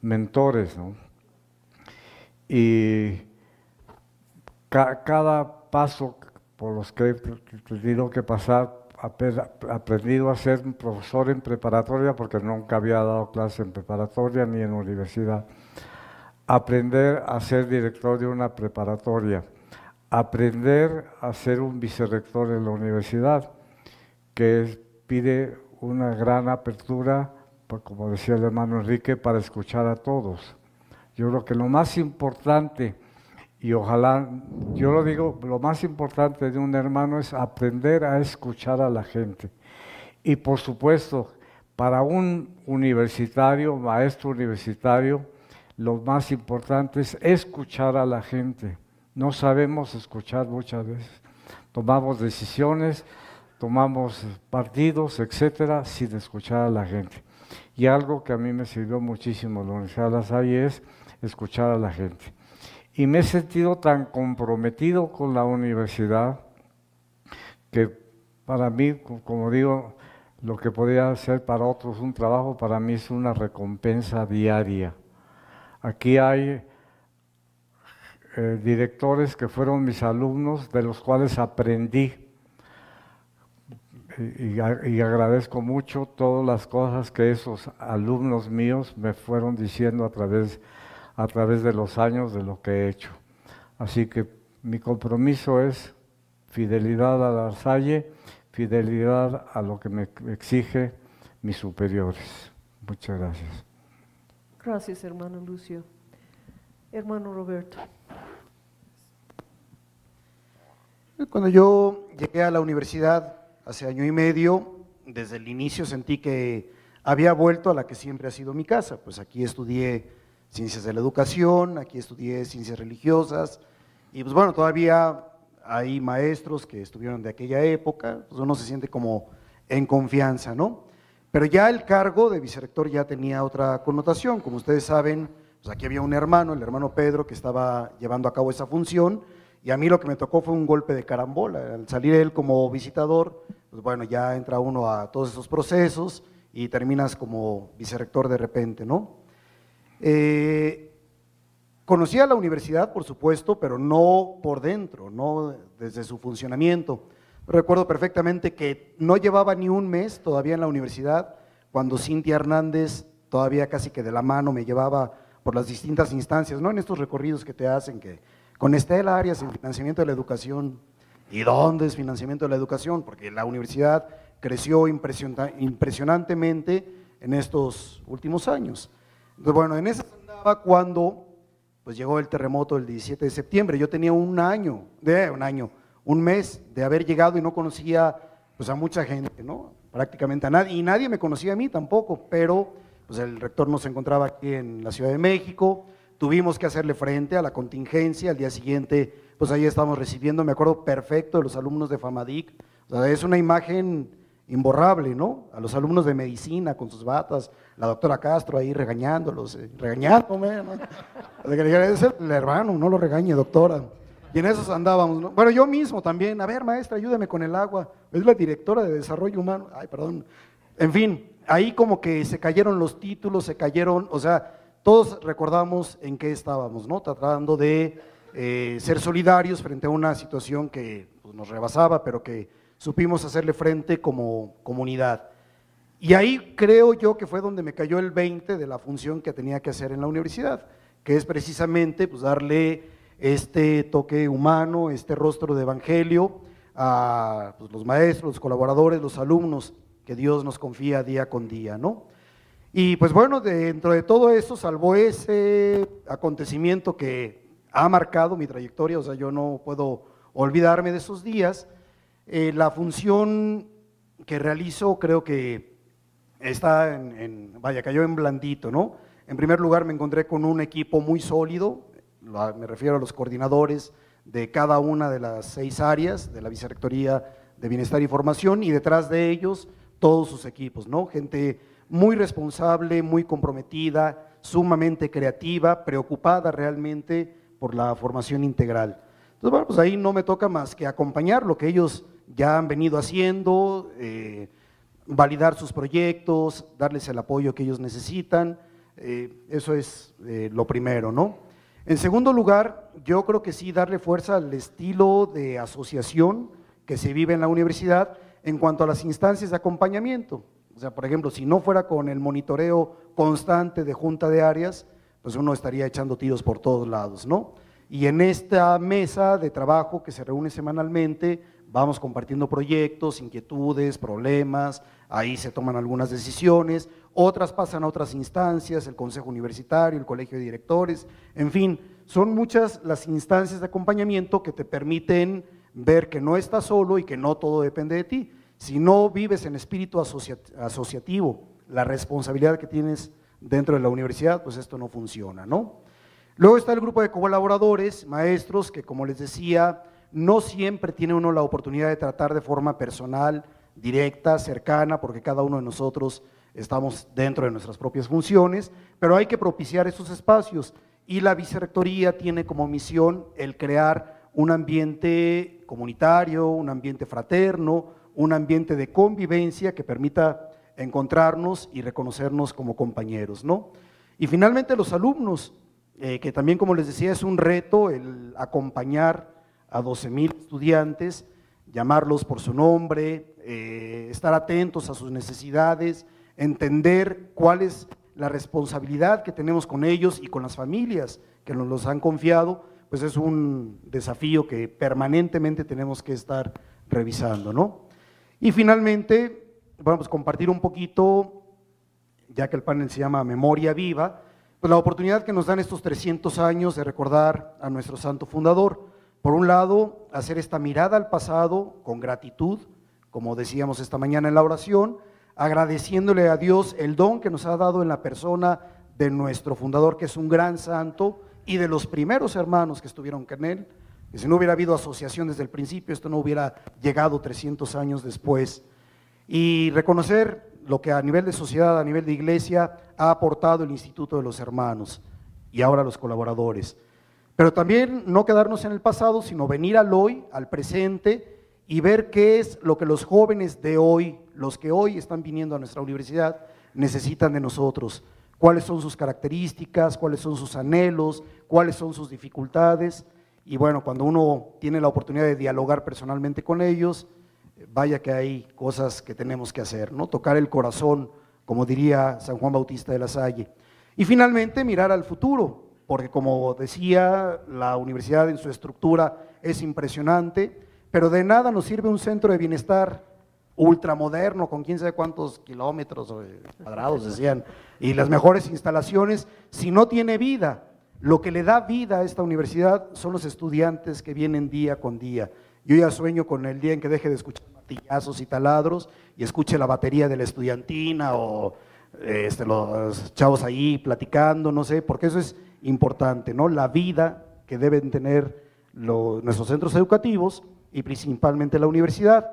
mentores, ¿no? Y cada paso por los que he tenido que pasar, he aprendido a ser profesor en preparatoria porque nunca había dado clase en preparatoria ni en universidad. Aprender a ser director de una preparatoria, aprender a ser un vicerrector en la universidad, que pide una gran apertura, pues, como decía el hermano Enrique, para escuchar a todos. Yo creo que lo más importante, y ojalá, yo lo digo, lo más importante de un hermano es aprender a escuchar a la gente. Y por supuesto, para un universitario, maestro universitario, lo más importante es escuchar a la gente. No sabemos escuchar muchas veces. Tomamos decisiones, tomamos partidos, etcétera, sin escuchar a la gente. Y algo que a mí me sirvió muchísimo en la Universidad de La Salle es escuchar a la gente. y me he sentido tan comprometido con la universidad que para mí, como digo, lo que podría ser para otros un trabajo, para mí es una recompensa diaria. Aquí hay directores que fueron mis alumnos, de los cuales aprendí, y agradezco mucho todas las cosas que esos alumnos míos me fueron diciendo a través de los años de lo que he hecho. Así que mi compromiso es fidelidad a La Salle, fidelidad a lo que me exige mis superiores. Muchas gracias. Gracias, hermano Lucio. Hermano Roberto. Cuando yo llegué a la universidad hace año y medio, desde el inicio sentí que había vuelto a la que siempre ha sido mi casa. Pues aquí estudié Ciencias de la Educación, aquí estudié Ciencias Religiosas, y pues bueno, todavía hay maestros que estuvieron de aquella época, pues uno se siente como en confianza, ¿no? Pero ya el cargo de vicerrector ya tenía otra connotación. Como ustedes saben, pues aquí había un hermano, el hermano Pedro, que estaba llevando a cabo esa función, y a mí lo que me tocó fue un golpe de carambola. Al salir él como visitador, pues bueno, ya entra uno a todos esos procesos y terminas como vicerrector de repente, ¿no? Conocía la universidad, por supuesto, pero no por dentro, no desde su funcionamiento. Recuerdo perfectamente que no llevaba ni un mes todavía en la universidad, cuando Cintia Hernández todavía casi que de la mano me llevaba por las distintas instancias, ¿no? En estos recorridos que te hacen, que con Estela Arias en financiamiento de la educación. ¿Y dónde es financiamiento de la educación? Porque la universidad creció impresionantemente en estos últimos años. Entonces, bueno, en esa andaba cuando pues llegó el terremoto el 17 de septiembre. Yo tenía un mes de haber llegado y no conocía pues a mucha gente, ¿no? Prácticamente a nadie, y nadie me conocía a mí tampoco, pero pues el rector nos encontraba aquí en la Ciudad de México, tuvimos que hacerle frente a la contingencia. Al día siguiente pues ahí estábamos recibiendo, me acuerdo perfecto, de los alumnos de FAMADIC. O sea, es una imagen imborrable, ¿no? A los alumnos de medicina con sus batas, la doctora Castro ahí regañándolos, regañándome, ¿no? Es el hermano, no lo regañe, doctora. Y en esos andábamos, ¿no? Bueno, yo mismo también, a ver, maestra, ayúdame con el agua, es la directora de Desarrollo Humano, ay, perdón. En fin, ahí como que se cayeron los títulos, se cayeron, o sea, todos recordamos en qué estábamos, ¿no? Tratando de ser solidarios frente a una situación que pues, nos rebasaba, pero que supimos hacerle frente como comunidad. Y ahí creo yo que fue donde me cayó el 20 de la función que tenía que hacer en la universidad, que es precisamente pues, darle este toque humano, este rostro de evangelio a pues, los maestros, los colaboradores, los alumnos que Dios nos confía día con día, ¿no? Y pues bueno, dentro de todo eso, salvo ese acontecimiento que ha marcado mi trayectoria, o sea, yo no puedo olvidarme de esos días, la función que realizo creo que está cayó en blandito, ¿no? En primer lugar me encontré con un equipo muy sólido, me refiero a los coordinadores de cada una de las 6 áreas de la Vicerrectoría de Bienestar y Formación, y detrás de ellos todos sus equipos, ¿no? Gente muy responsable, muy comprometida, sumamente creativa, preocupada realmente por la formación integral. Entonces, bueno, pues ahí no me toca más que acompañar lo que ellos ya han venido haciendo, validar sus proyectos, darles el apoyo que ellos necesitan, eso es lo primero, ¿no? En segundo lugar, yo creo que sí darle fuerza al estilo de asociación que se vive en la universidad en cuanto a las instancias de acompañamiento. O sea, por ejemplo, si no fuera con el monitoreo constante de junta de áreas, pues uno estaría echando tiros por todos lados, ¿no? Y en esta mesa de trabajo que se reúne semanalmente, vamos compartiendo proyectos, inquietudes, problemas, ahí se toman algunas decisiones, otras pasan a otras instancias, el Consejo Universitario, el Colegio de Directores, en fin, son muchas las instancias de acompañamiento que te permiten ver que no estás solo y que no todo depende de ti. Si no vives en espíritu asociativo, la responsabilidad que tienes dentro de la universidad, pues esto no funciona, ¿no? Luego está el grupo de colaboradores, maestros, que como les decía, no siempre tiene uno la oportunidad de tratar de forma personal, directa, cercana, porque cada uno de nosotros estamos dentro de nuestras propias funciones, pero hay que propiciar esos espacios. y la vicerrectoría tiene como misión el crear un ambiente comunitario, un ambiente fraterno, un ambiente de convivencia que permita encontrarnos y reconocernos como compañeros, ¿no? Y finalmente los alumnos, que también, como les decía, es un reto el acompañar a 12,000 estudiantes, llamarlos por su nombre, estar atentos a sus necesidades, entender cuál es la responsabilidad que tenemos con ellos y con las familias que nos los han confiado, pues es un desafío que permanentemente tenemos que estar revisando, ¿no? Y finalmente, bueno, pues compartir un poquito, ya que el panel se llama Memoria Viva, pues la oportunidad que nos dan estos 300 años de recordar a nuestro santo fundador. Por un lado, hacer esta mirada al pasado con gratitud, como decíamos esta mañana en la oración, agradeciéndole a Dios el don que nos ha dado en la persona de nuestro fundador, que es un gran santo, y de los primeros hermanos que estuvieron con él, que si no hubiera habido asociación desde el principio, esto no hubiera llegado 300 años después. Y reconocer lo que a nivel de sociedad, a nivel de iglesia, ha aportado el Instituto de los Hermanos y ahora los colaboradores. Pero también no quedarnos en el pasado, sino venir al hoy, al presente, y ver qué es lo que los jóvenes de hoy, los que hoy están viniendo a nuestra universidad, necesitan de nosotros. Cuáles son sus características, cuáles son sus anhelos, cuáles son sus dificultades. Y bueno, cuando uno tiene la oportunidad de dialogar personalmente con ellos, vaya que hay cosas que tenemos que hacer, ¿no? Tocar el corazón, como diría San Juan Bautista de la Salle. Y finalmente mirar al futuro, porque como decía, la universidad en su estructura es impresionante, pero de nada nos sirve un centro de bienestar ultramoderno, con quién sabe cuántos kilómetros cuadrados decían, y las mejores instalaciones, si no tiene vida. Lo que le da vida a esta universidad son los estudiantes que vienen día con día. Yo ya sueño con el día en que deje de escuchar martillazos y taladros y escuche la batería de la estudiantina o los chavos ahí platicando, no sé, porque eso es importante, ¿no? La vida que deben tener nuestros centros educativos y principalmente la universidad,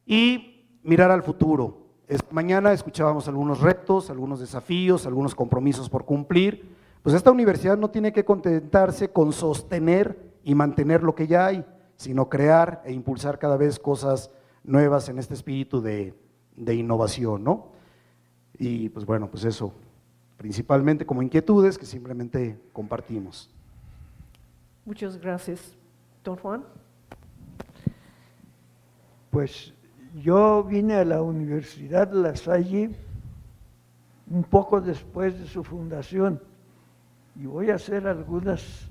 y mirar al futuro. Esta mañana escuchábamos algunos retos, algunos desafíos, algunos compromisos por cumplir. Pues esta universidad no tiene que contentarse con sostener y mantener lo que ya hay, sino crear e impulsar cada vez cosas nuevas en este espíritu de innovación, ¿no? Y pues bueno, pues eso, principalmente como inquietudes que simplemente compartimos. Muchas gracias. Don Juan. Pues yo vine a la Universidad La Salle un poco después de su fundación y voy a hacer algunas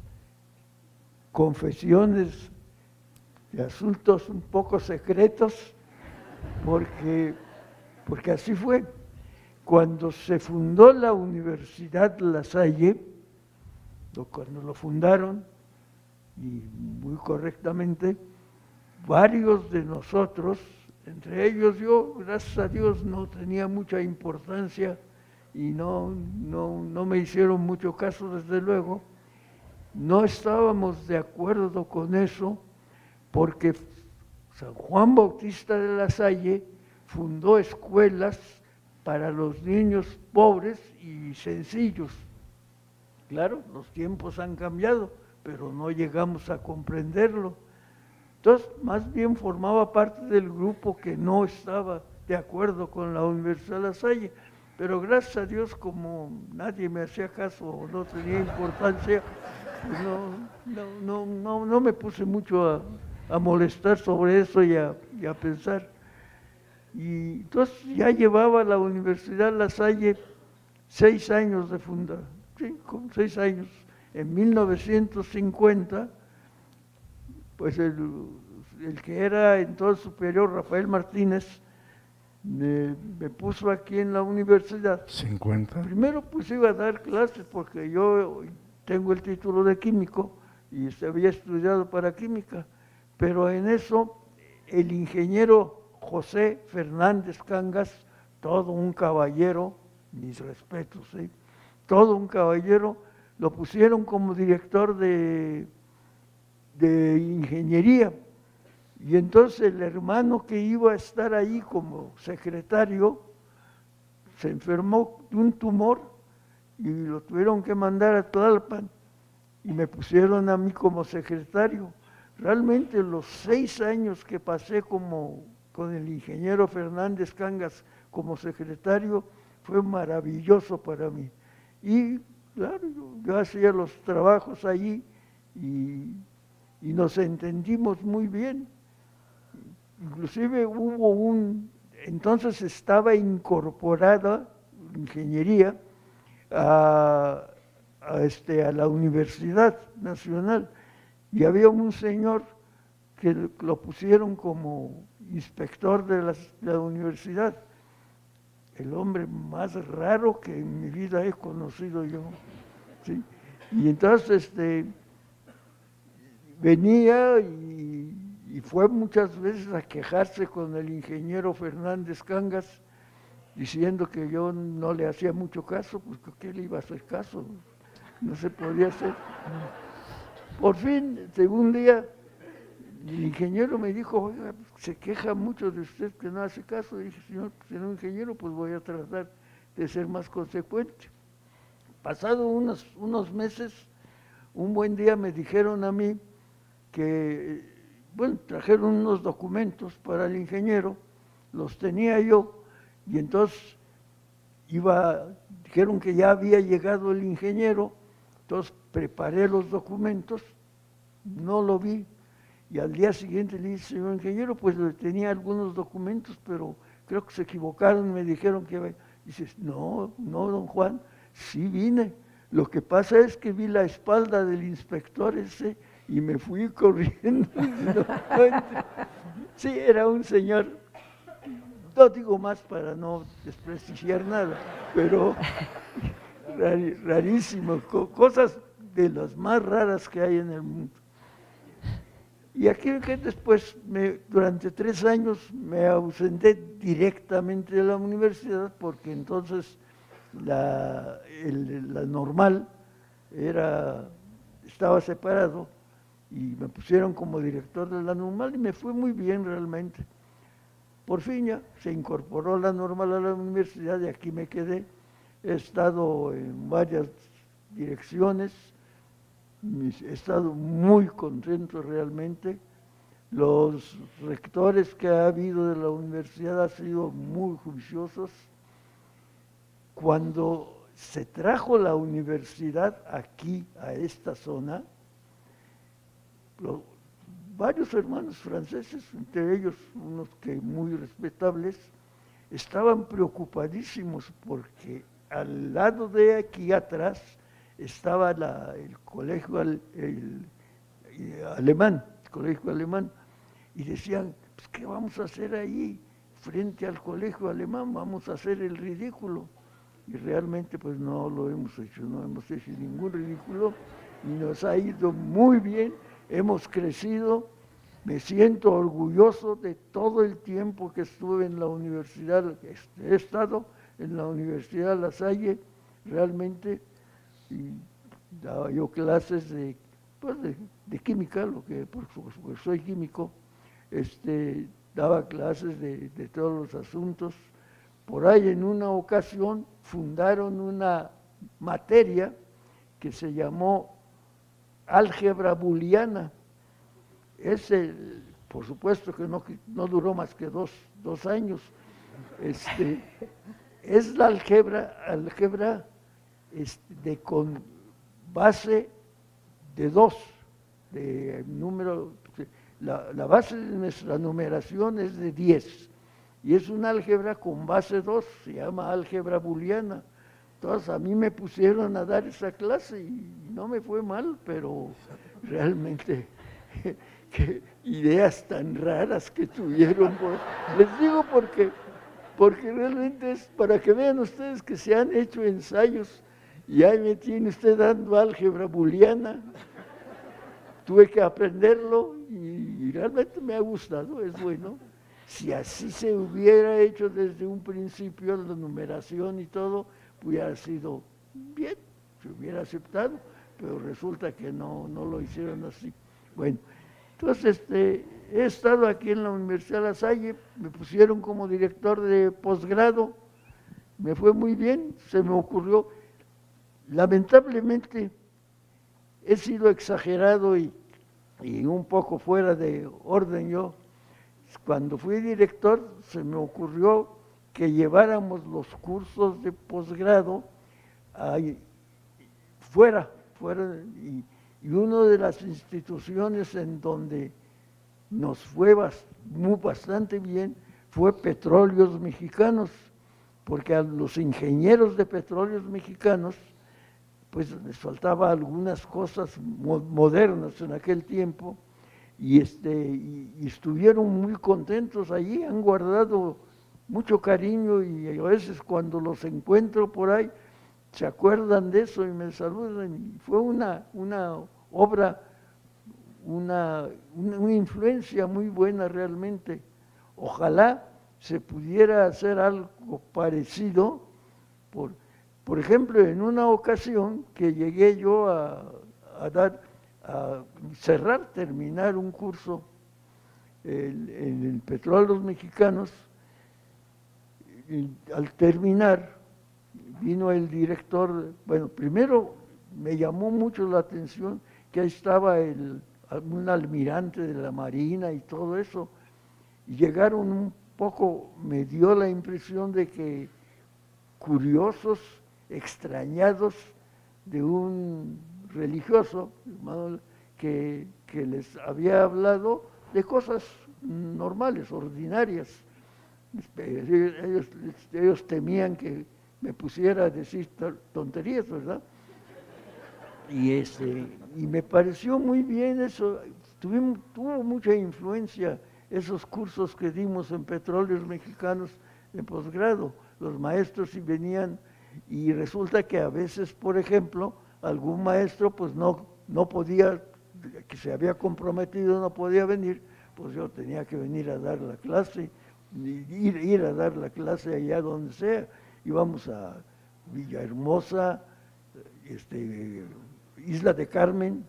confesiones de asuntos un poco secretos porque así fue. Cuando se fundó la Universidad La Salle, cuando lo fundaron, y muy correctamente, varios de nosotros, entre ellos yo, gracias a Dios, no tenía mucha importancia y no me hicieron mucho caso, desde luego, no estábamos de acuerdo con eso, porque San Juan Bautista de la Salle fundó escuelas para los niños pobres y sencillos. Claro, los tiempos han cambiado, pero no llegamos a comprenderlo. Entonces, más bien formaba parte del grupo que no estaba de acuerdo con la Universidad de La Salle, pero gracias a Dios, como nadie me hacía caso o no tenía importancia, pues no me puse mucho a molestar sobre eso y a pensar. Y entonces ya llevaba la Universidad La Salle 6 años de fundar, sí, con 6 años. En 1950, pues el que era entonces superior, Rafael Martínez, me puso aquí en la universidad. 50. Primero pues iba a dar clases porque yo tengo el título de químico y había estudiado para química, pero en eso el ingeniero José Fernández Cangas, todo un caballero, mis respetos, ¿sí? Todo un caballero, lo pusieron como director de ingeniería. Y entonces el hermano que iba a estar ahí como secretario se enfermó de un tumor y lo tuvieron que mandar a Tlalpan y me pusieron a mí como secretario. Realmente los 6 años que pasé con el ingeniero Fernández Cangas como secretario fue maravilloso para mí. Y claro, yo hacía los trabajos allí y nos entendimos muy bien. Inclusive entonces estaba incorporada ingeniería a la Universidad Nacional, y había un señor que lo pusieron como inspector de la universidad, el hombre más raro que en mi vida he conocido yo, ¿sí? Y entonces venía y fue muchas veces a quejarse con el ingeniero Fernández Cangas, diciendo que yo no le hacía mucho caso, pues ¿qué le iba a hacer caso? No se podía hacer. Por fin, un día, el ingeniero me dijo, oiga, se queja mucho de usted que no hace caso. Y dije, señor ingeniero, pues voy a tratar de ser más consecuente. Pasado unos meses, un buen día me dijeron a mí que, bueno, trajeron unos documentos para el ingeniero, los tenía yo, y entonces dijeron que ya había llegado el ingeniero, entonces preparé los documentos, no lo vi, y al día siguiente le dije, señor ingeniero, pues tenía algunos documentos, pero creo que se equivocaron, me dijeron que... Dices, no, don Juan, sí vine, lo que pasa es que vi la espalda del inspector ese y me fui corriendo. Sí, era un señor, no digo más para no desprestigiar nada, pero rarísimo, cosas de las más raras que hay en el mundo. Y aquí que después, durante 3 años, me ausenté directamente de la universidad, porque entonces la normal estaba separado, y me pusieron como director de la normal y me fue muy bien realmente. Por fin ya se incorporó la normal a la universidad y aquí me quedé. He estado en varias direcciones, he estado muy contento realmente. Los rectores que ha habido de la universidad han sido muy juiciosos. Cuando se trajo la universidad aquí, a esta zona, varios hermanos franceses, entre ellos unos que muy respetables, estaban preocupadísimos porque al lado de aquí atrás estaba el colegio alemán, y decían, pues, ¿qué vamos a hacer ahí frente al colegio alemán? Vamos a hacer el ridículo. Y realmente pues no lo hemos hecho, no hemos hecho ningún ridículo y nos ha ido muy bien, hemos crecido. Me siento orgulloso de todo el tiempo que estuve en la universidad, he estado en la Universidad La Salle, realmente, y daba yo clases de química, porque soy químico, daba clases de todos los asuntos. Por ahí en una ocasión fundaron una materia que se llamó álgebra booleana. Por supuesto que no duró más que dos años. Es la álgebra con base de 2, de número, la base de nuestra numeración es de 10, y es una álgebra con base 2, se llama álgebra booleana. Entonces a mí me pusieron a dar esa clase y no me fue mal, pero realmente qué ideas tan raras que tuvieron. Les digo porque realmente es para que vean ustedes que se han hecho ensayos y ahí me tiene usted dando álgebra booleana. Tuve que aprenderlo y realmente me ha gustado, es bueno. Si así se hubiera hecho desde un principio la numeración y todo, hubiera sido bien, se hubiera aceptado, pero resulta que no lo hicieron así. Bueno, entonces he estado aquí en la Universidad La Salle, me pusieron como director de posgrado, me fue muy bien, se me ocurrió, lamentablemente he sido exagerado y un poco fuera de orden yo. Cuando fui director se me ocurrió que lleváramos los cursos de posgrado fuera, y una de las instituciones en donde nos fue bastante bien fue Petróleos Mexicanos, porque a los ingenieros de Petróleos Mexicanos pues les faltaba algunas cosas modernas en aquel tiempo, y estuvieron muy contentos allí, han guardado mucho cariño, y a veces cuando los encuentro por ahí se acuerdan de eso y me saludan. Y fue una obra, una influencia muy buena realmente. Ojalá se pudiera hacer algo parecido. Por ejemplo, en una ocasión que llegué yo a terminar un curso en el Petróleos Mexicanos, y al terminar vino el director. Bueno, primero me llamó mucho la atención que ahí estaba un almirante de la Marina y todo eso, y llegaron un poco, me dio la impresión de que curiosos, extrañados de un religioso que les había hablado de cosas normales, ordinarias. Ellos temían que me pusiera a decir tonterías, ¿verdad? Y me pareció muy bien eso. Tuvo mucha influencia esos cursos que dimos en Petróleos Mexicanos de posgrado. Los maestros venían, y resulta que a veces, por ejemplo, algún maestro pues no podía, que se había comprometido, no podía venir, pues yo tenía que venir a dar la clase, ir a dar la clase allá donde sea. Íbamos a Villahermosa, Isla de Carmen,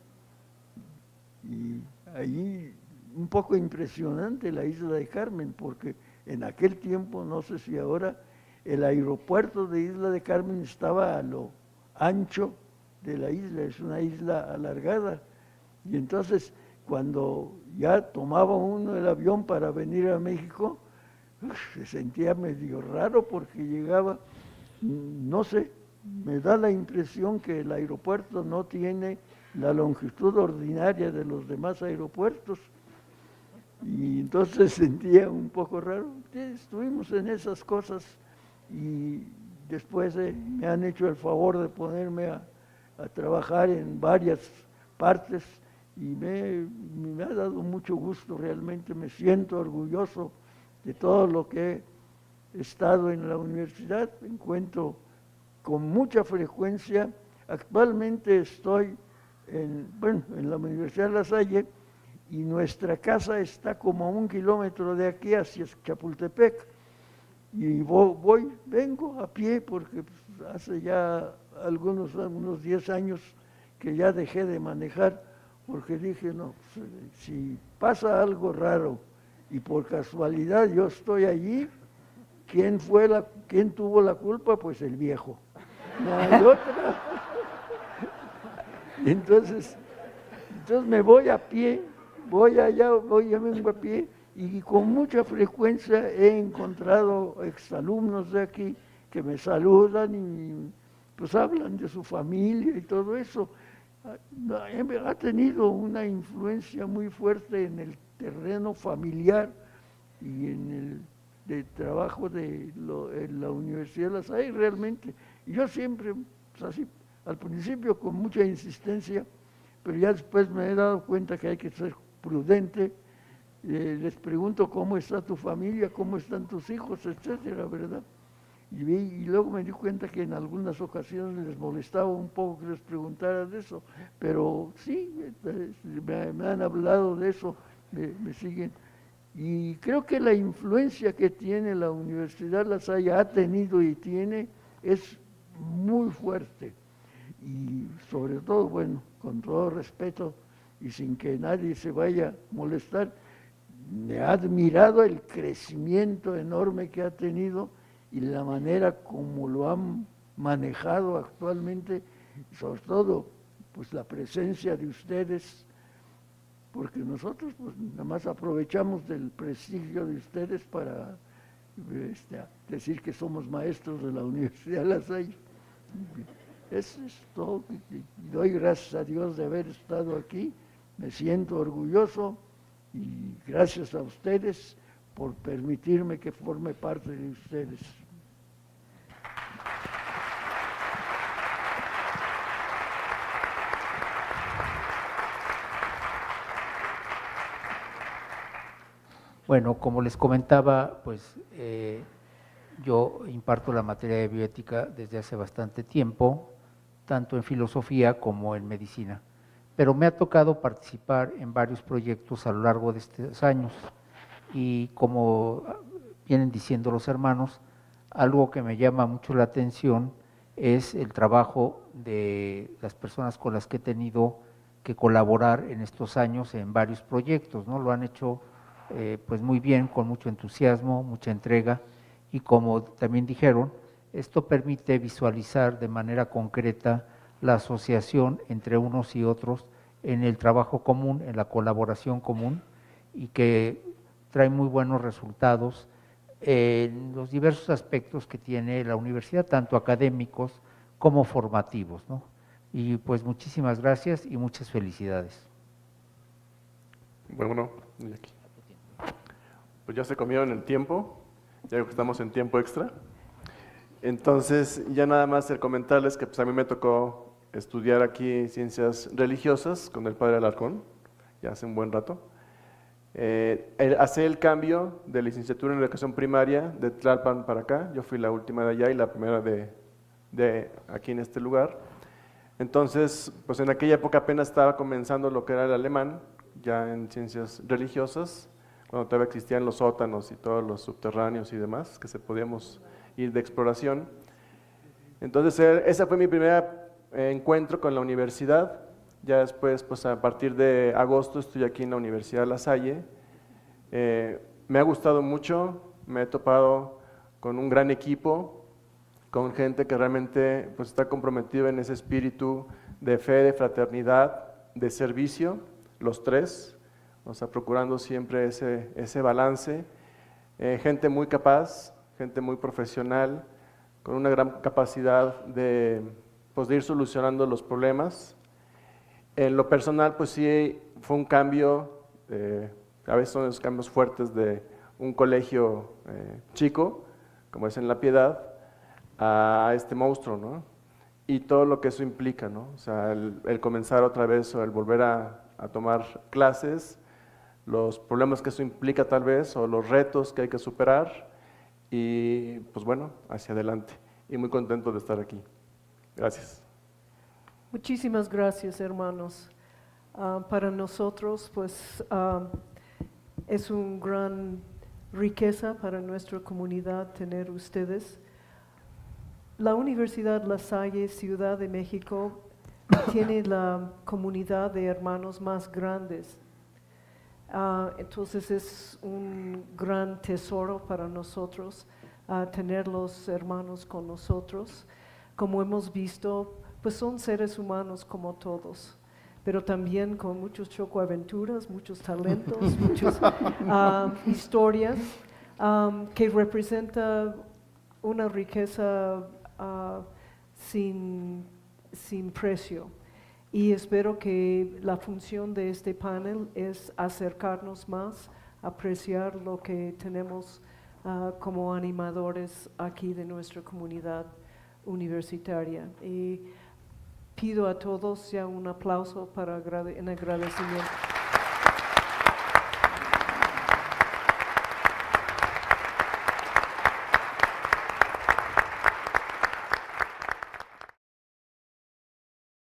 y allí un poco impresionante la Isla de Carmen, porque en aquel tiempo, no sé si ahora, el aeropuerto de Isla de Carmen estaba a lo ancho de la isla, es una isla alargada, y entonces cuando ya tomaba uno el avión para venir a México, se sentía medio raro porque llegaba, no sé, me da la impresión que el aeropuerto no tiene la longitud ordinaria de los demás aeropuertos, y entonces sentía un poco raro. Estuvimos en esas cosas, y después me han hecho el favor de ponerme a trabajar en varias partes, y me ha dado mucho gusto, realmente me siento orgulloso de todo lo que he estado en la universidad. Encuentro con mucha frecuencia. Actualmente estoy en la Universidad de La Salle, y nuestra casa está como a 1 kilómetro de aquí hacia Chapultepec, y vengo a pie porque hace ya unos 10 años que ya dejé de manejar, porque dije, no, si pasa algo raro y por casualidad yo estoy allí, ¿quién tuvo la culpa? Pues el viejo. No hay otra. Entonces me voy a pie, vengo a pie, y con mucha frecuencia he encontrado exalumnos de aquí que me saludan y pues hablan de su familia y todo eso. Ha tenido una influencia muy fuerte en el terreno familiar y en el trabajo en la Universidad de La Salle, realmente. Y yo siempre, pues así, al principio con mucha insistencia, pero ya después me he dado cuenta que hay que ser prudente. Les pregunto cómo está tu familia, cómo están tus hijos, etcétera, ¿verdad? Y luego me di cuenta que en algunas ocasiones les molestaba un poco que les preguntara de eso, pero sí, me han hablado de eso, me siguen. Y creo que la influencia que tiene la Universidad La Salle, ha tenido y tiene, es muy fuerte. Y sobre todo, bueno, con todo respeto y sin que nadie se vaya a molestar, me ha admirado el crecimiento enorme que ha tenido y la manera como lo han manejado actualmente, sobre todo pues la presencia de ustedes, porque nosotros pues nada más aprovechamos del prestigio de ustedes para decir que somos maestros de la Universidad de La Salle. Eso es todo. Y doy gracias a Dios de haber estado aquí. Me siento orgulloso y gracias a ustedes por permitirme que forme parte de ustedes. Bueno, como les comentaba, pues yo imparto la materia de bioética desde hace bastante tiempo, tanto en filosofía como en medicina, pero me ha tocado participar en varios proyectos a lo largo de estos años y como vienen diciendo los hermanos, algo que me llama mucho la atención es el trabajo de las personas con las que he tenido que colaborar en estos años en varios proyectos, ¿no? Lo han hecho pues muy bien, con mucho entusiasmo, mucha entrega, y como también dijeron, esto permite visualizar de manera concreta la asociación entre unos y otros en el trabajo común, en la colaboración común, y que trae muy buenos resultados en los diversos aspectos que tiene la universidad, tanto académicos como formativos, ¿no? Y pues muchísimas gracias y muchas felicidades. Bueno, y aquí. Pues ya se comieron el tiempo, ya que estamos en tiempo extra. Entonces, ya nada más el comentarles que pues a mí me tocó estudiar aquí ciencias religiosas con el padre Alarcón, ya hace un buen rato. Hacer el cambio de licenciatura en educación primaria de Tlalpan para acá, yo fui la última de allá y la primera de aquí en este lugar. Entonces, pues en aquella época apenas estaba comenzando lo que era el alemán, ya en ciencias religiosas, cuando todavía existían los sótanos y todos los subterráneos y demás, que se podíamos ir de exploración. Entonces, ese fue mi primer encuentro con la universidad. Ya después, pues a partir de agosto estoy aquí en la Universidad de La Salle. Me ha gustado mucho, me he topado con un gran equipo, con gente que realmente pues, está comprometida en ese espíritu de fe, de fraternidad, de servicio, los tres, o sea, procurando siempre ese balance. Gente muy capaz, gente muy profesional, con una gran capacidad de ir solucionando los problemas. En lo personal, pues sí, fue un cambio, a veces son esos cambios fuertes de un colegio chico, como es en La Piedad, a este monstruo, ¿no? Y todo lo que eso implica, ¿no? O sea, el comenzar otra vez o el volver a tomar clases, los problemas que eso implica tal vez, o los retos que hay que superar, y pues bueno, hacia adelante. Y muy contento de estar aquí. Gracias. Muchísimas gracias, hermanos. Para nosotros, pues, es una gran riqueza para nuestra comunidad tener ustedes. La Universidad La Salle, Ciudad de México, tiene la comunidad de hermanos más grandes. Entonces es un gran tesoro para nosotros tener los hermanos con nosotros. Como hemos visto, pues son seres humanos como todos, pero también con muchos chocoaventuras, muchos talentos, muchas historias que representa una riqueza sin precio. Y espero que la función de este panel es acercarnos más, apreciar lo que tenemos como animadores aquí de nuestra comunidad universitaria. Y pido a todos ya un aplauso en agradecimiento.